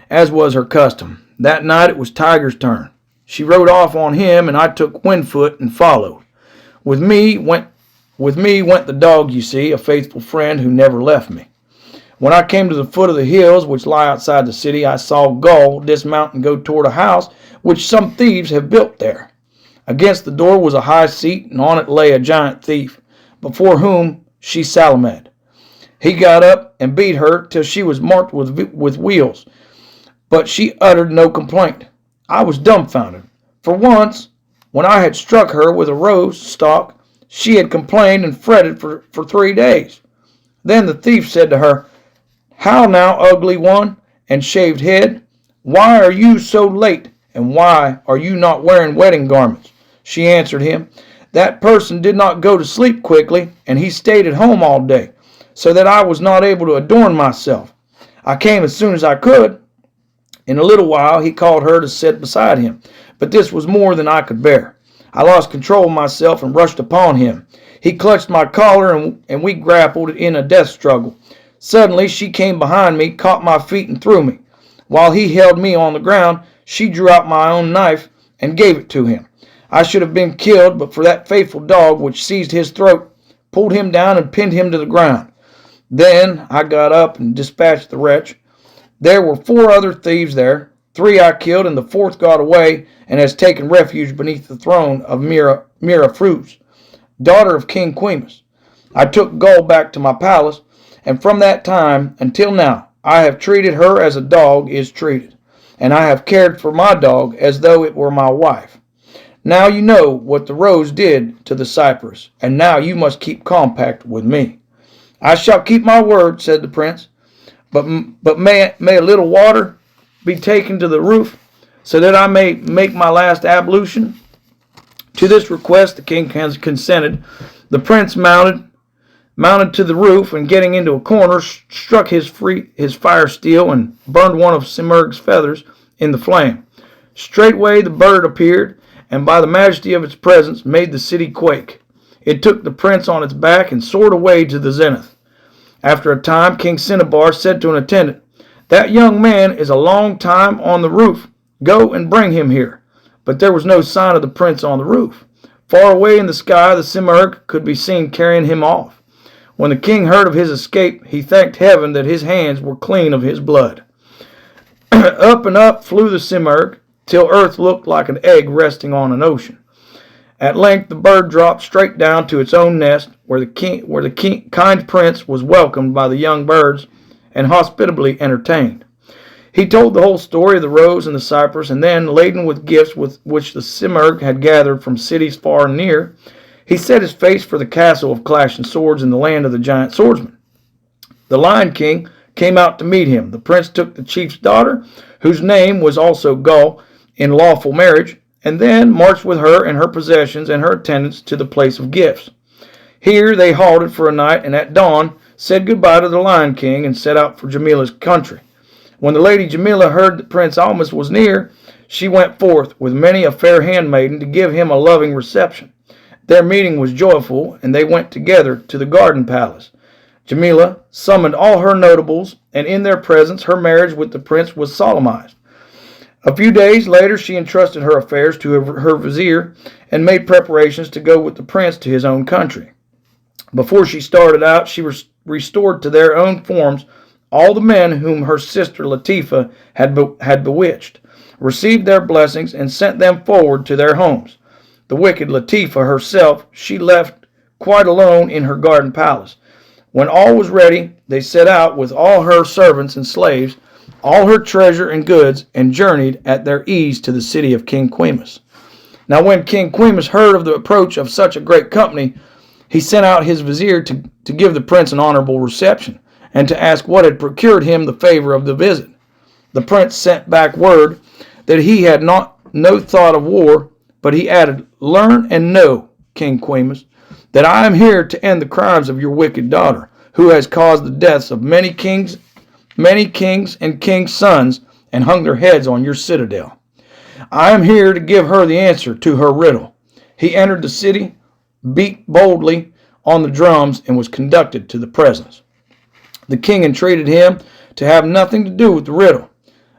as was her custom. That night it was Tiger's turn. She rode off on him, and I took Windfoot and followed. With me went the dog, you see, a faithful friend who never left me. When I came to the foot of the hills which lie outside the city, I saw Gull dismount and go toward a house which some thieves have built there. Against the door was a high seat, and on it lay a giant thief, before whom she salaamed. He got up and beat her till she was marked with wheals, but she uttered no complaint. I was dumbfounded, for once, when I had struck her with a rose stalk, she had complained and fretted for 3 days. Then the thief said to her, "How now, ugly one, and shaved head? Why are you so late, and why are you not wearing wedding garments?" She answered him, "That person did not go to sleep quickly, and he stayed at home all day. so that I was not able to adorn myself. I came as soon as I could. In a little while he called her to sit beside him, but this was more than I could bear. I lost control of myself and rushed upon him. He clutched my collar, and we grappled in a death struggle. Suddenly she came behind me, caught my feet, and threw me. While he held me on the ground, she drew out my own knife and gave it to him. I should have been killed but for that faithful dog which seized his throat, pulled him down, and pinned him to the ground. Then I got up and dispatched the wretch. There were 4 other thieves there. 3 I killed, and the 4th got away and has taken refuge beneath the throne of Mira Fruz, daughter of King Quimus. I took Gull back to my palace, and from that time until now I have treated her as a dog is treated, and I have cared for my dog as though it were my wife. Now you know what the rose did to the cypress, and now you must keep compact with me." "I shall keep my word," said the prince. But may a little water be taken to the roof, so that I may make my last ablution?" To this request the king consented. The prince mounted to the roof, and getting into a corner, struck his fire steel and burned one of Simurgh's feathers in the flame. Straightway the bird appeared, and by the majesty of its presence made the city quake. It took the prince on its back and soared away to the zenith. After a time, King Cinnabar said to an attendant, "That young man is a long time on the roof. Go and bring him here." But there was no sign of the prince on the roof. Far away in the sky, the Simurgh could be seen carrying him off. When the king heard of his escape, he thanked heaven that his hands were clean of his blood. Up and up flew the Simurgh, till earth looked like an egg resting on an ocean. At length the bird dropped straight down to its own nest, where the kind prince was welcomed by the young birds and hospitably entertained. He told the whole story of the rose and the cypress, and then, laden with gifts which the Simurgh had gathered from cities far and near, he set his face for the castle of Clashing Swords in the land of the giant swordsman. The Lion King came out to meet him. The prince took the chief's daughter, whose name was also Gull, in lawful marriage, and then marched with her and her possessions and her attendants to the place of gifts. Here they halted for a night, and at dawn said goodbye to the Lion King and set out for Jamila's country. When the lady Jamila heard that Prince Almus was near, she went forth with many a fair handmaiden to give him a loving reception. Their meeting was joyful, and they went together to the garden palace. Jamila summoned all her notables, and in their presence her marriage with the prince was solemnized. A few days later she entrusted her affairs to her vizier and made preparations to go with the prince to his own country. Before she started out, she restored to their own forms all the men whom her sister Latifa had bewitched, received their blessings, and sent them forward to their homes. The wicked Latifa herself she left quite alone in her garden palace. When all was ready, they set out with all her servants and slaves, all her treasure and goods, and journeyed at their ease to the city of King Quimus. Now when King Quimus heard of the approach of such a great company, he sent out his vizier to give the prince an honorable reception, and to ask what had procured him the favor of the visit. The prince sent back word that he had no thought of war, but he added, "Learn and know, King Quimus, that I am here to end the crimes of your wicked daughter, who has caused the deaths of many kings and kings' sons, and hung their heads on your citadel. I am here to give her the answer to her riddle." He entered the city, beat boldly on the drums, and was conducted to the presence. The king entreated him to have nothing to do with the riddle,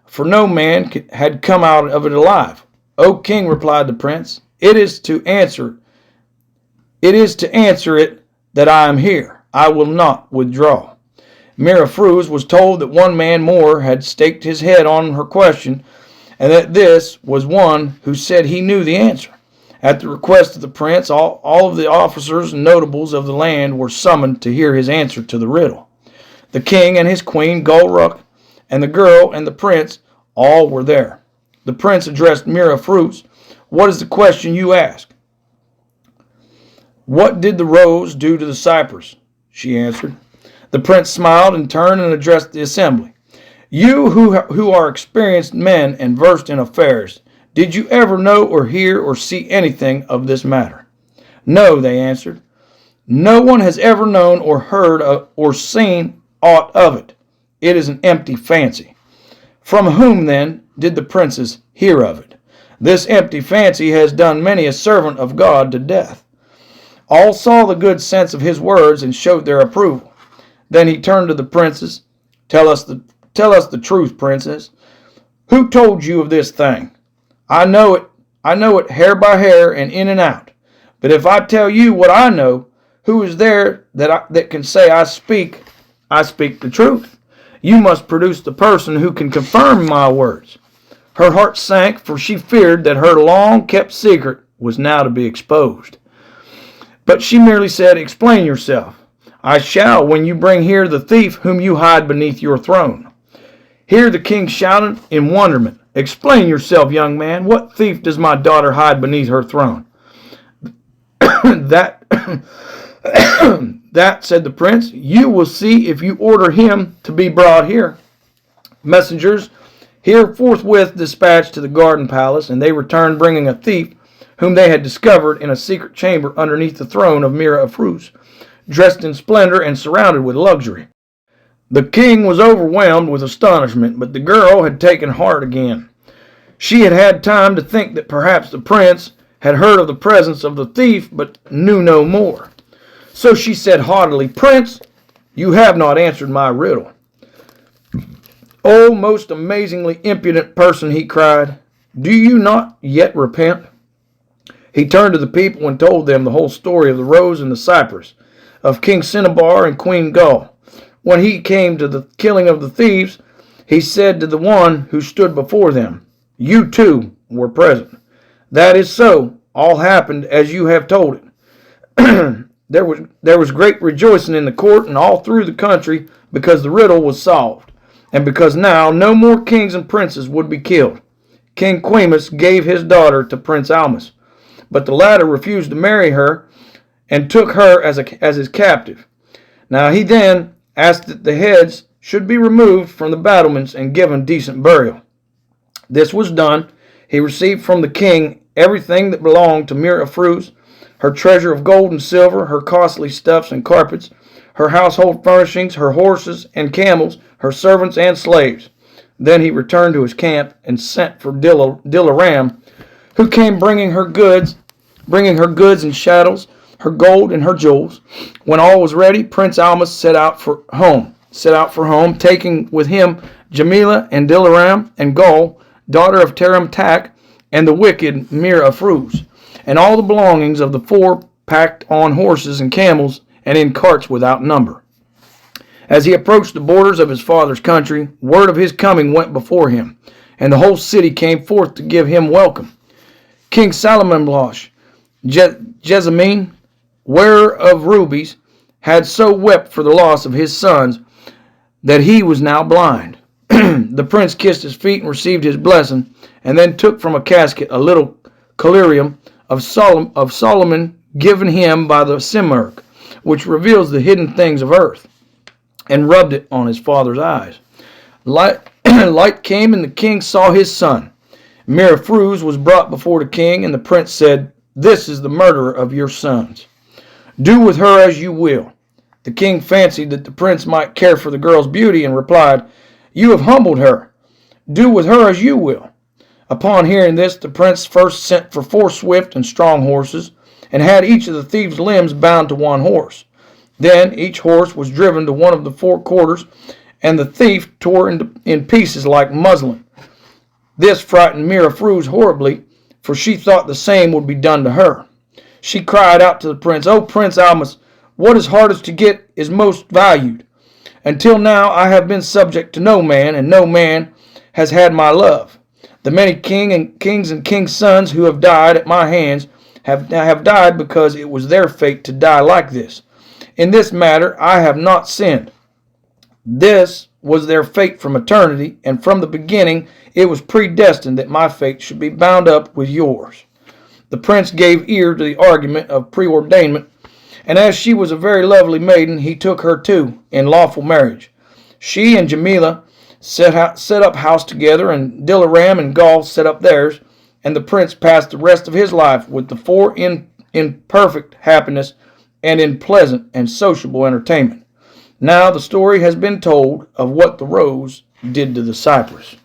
for no man had come out of it alive. "O king," replied the prince, it is to answer it that I am here. I will not withdraw." Mira Fruz was told that one man more had staked his head on her question, and that this was one who said he knew the answer. At the request of the prince, all of the officers and notables of the land were summoned to hear his answer to the riddle. The king and his queen, Gulruk, and the girl and the prince, all were there. The prince addressed Mira Fruz. "What is the question you ask?" "What did the rose do to the cypress?" she answered. The prince smiled and turned and addressed the assembly. "You who are experienced men and versed in affairs, did you ever know or hear or see anything of this matter?" "No," they answered. No one has ever known or heard or seen aught of it. It is an empty fancy. From whom, then, did the princes hear of it? This empty fancy has done many a servant of God to death. All saw the good sense of his words and showed their approval. Then he turned to the princes. Tell us the truth, princes. Who told you of this thing? I know it hair by hair and in and out. But if I tell you what I know, who is there that can say I speak the truth? You must produce the person who can confirm my words. Her heart sank, for she feared that her long-kept secret was now to be exposed. But she merely said, Explain yourself. I shall when you bring here the thief whom you hide beneath your throne. Here the king shouted in wonderment, Explain yourself, young man. What thief does my daughter hide beneath her throne? That, said the prince, you will see if you order him to be brought here. Messengers here forthwith dispatched to the garden palace, and they returned bringing a thief whom they had discovered in a secret chamber underneath the throne of Mira Afruz, dressed in splendor and surrounded with luxury. The king was overwhelmed with astonishment, but the girl had taken heart again. She had had time to think that perhaps the prince had heard of the presence of the thief, but knew no more. So she said haughtily, Prince, you have not answered my riddle. Oh, most amazingly impudent person, he cried, do you not yet repent? He turned to the people and told them the whole story of the rose and the cypress, of King Cinnabar and Queen Gull. When he came to the killing of the thieves, he said to the one who stood before them, You too were present. That is so. All happened as you have told it. There was great rejoicing in the court and all through the country because the riddle was solved, and because now no more kings and princes would be killed. King Quimus gave his daughter to Prince Almus, but the latter refused to marry her and took her as his captive. Now he then asked that the heads should be removed from the battlements and given decent burial. This was done. He received from the king everything that belonged to Mira Afruz, her treasure of gold and silver, her costly stuffs and carpets, her household furnishings, her horses and camels, her servants and slaves. Then he returned to his camp and sent for Dilaram, who came bringing her goods and chattels, her gold and her jewels. When all was ready, Prince Almus set out for home, taking with him Jamila and Dilaram and Gull, daughter of Taram Tak, and the wicked Mira Afruz, and all the belongings of the four packed on horses and camels and in carts without number. As he approached the borders of his father's country, word of his coming went before him, and the whole city came forth to give him welcome. King Salamanblash, Jessamine, wearer of rubies, had so wept for the loss of his sons that he was now blind. The prince kissed his feet and received his blessing, and then took from a casket a little collyrium of Solomon given him by the Simurgh, which reveals the hidden things of earth, and rubbed it on his father's eyes. Light came, and the king saw his son. Mira Afruz was brought before the king, and the prince said, This is the murderer of your sons. Do with her as you will. The king fancied that the prince might care for the girl's beauty, and replied, You have humbled her. Do with her as you will. Upon hearing this, the prince first sent for 4 swift and strong horses, and had each of the thieves' limbs bound to one horse. Then each horse was driven to one of the 4 quarters, and the thief tore in pieces like muslin. This frightened Mira Afruz horribly, for she thought the same would be done to her. She cried out to the prince, O Prince Almus, what is hardest to get is most valued. Until now I have been subject to no man, and no man has had my love. The many kings and kings' sons who have died at my hands have died because it was their fate to die like this. In this matter I have not sinned. This was their fate from eternity, and from the beginning it was predestined that my fate should be bound up with yours. The prince gave ear to the argument of preordainment, and as she was a very lovely maiden, he took her too in lawful marriage. She and Jamila set up house together, and Dilaram and Gull set up theirs, and the prince passed the rest of his life with the 4 in perfect happiness and in pleasant and sociable entertainment. Now the story has been told of what the rose did to the cypress.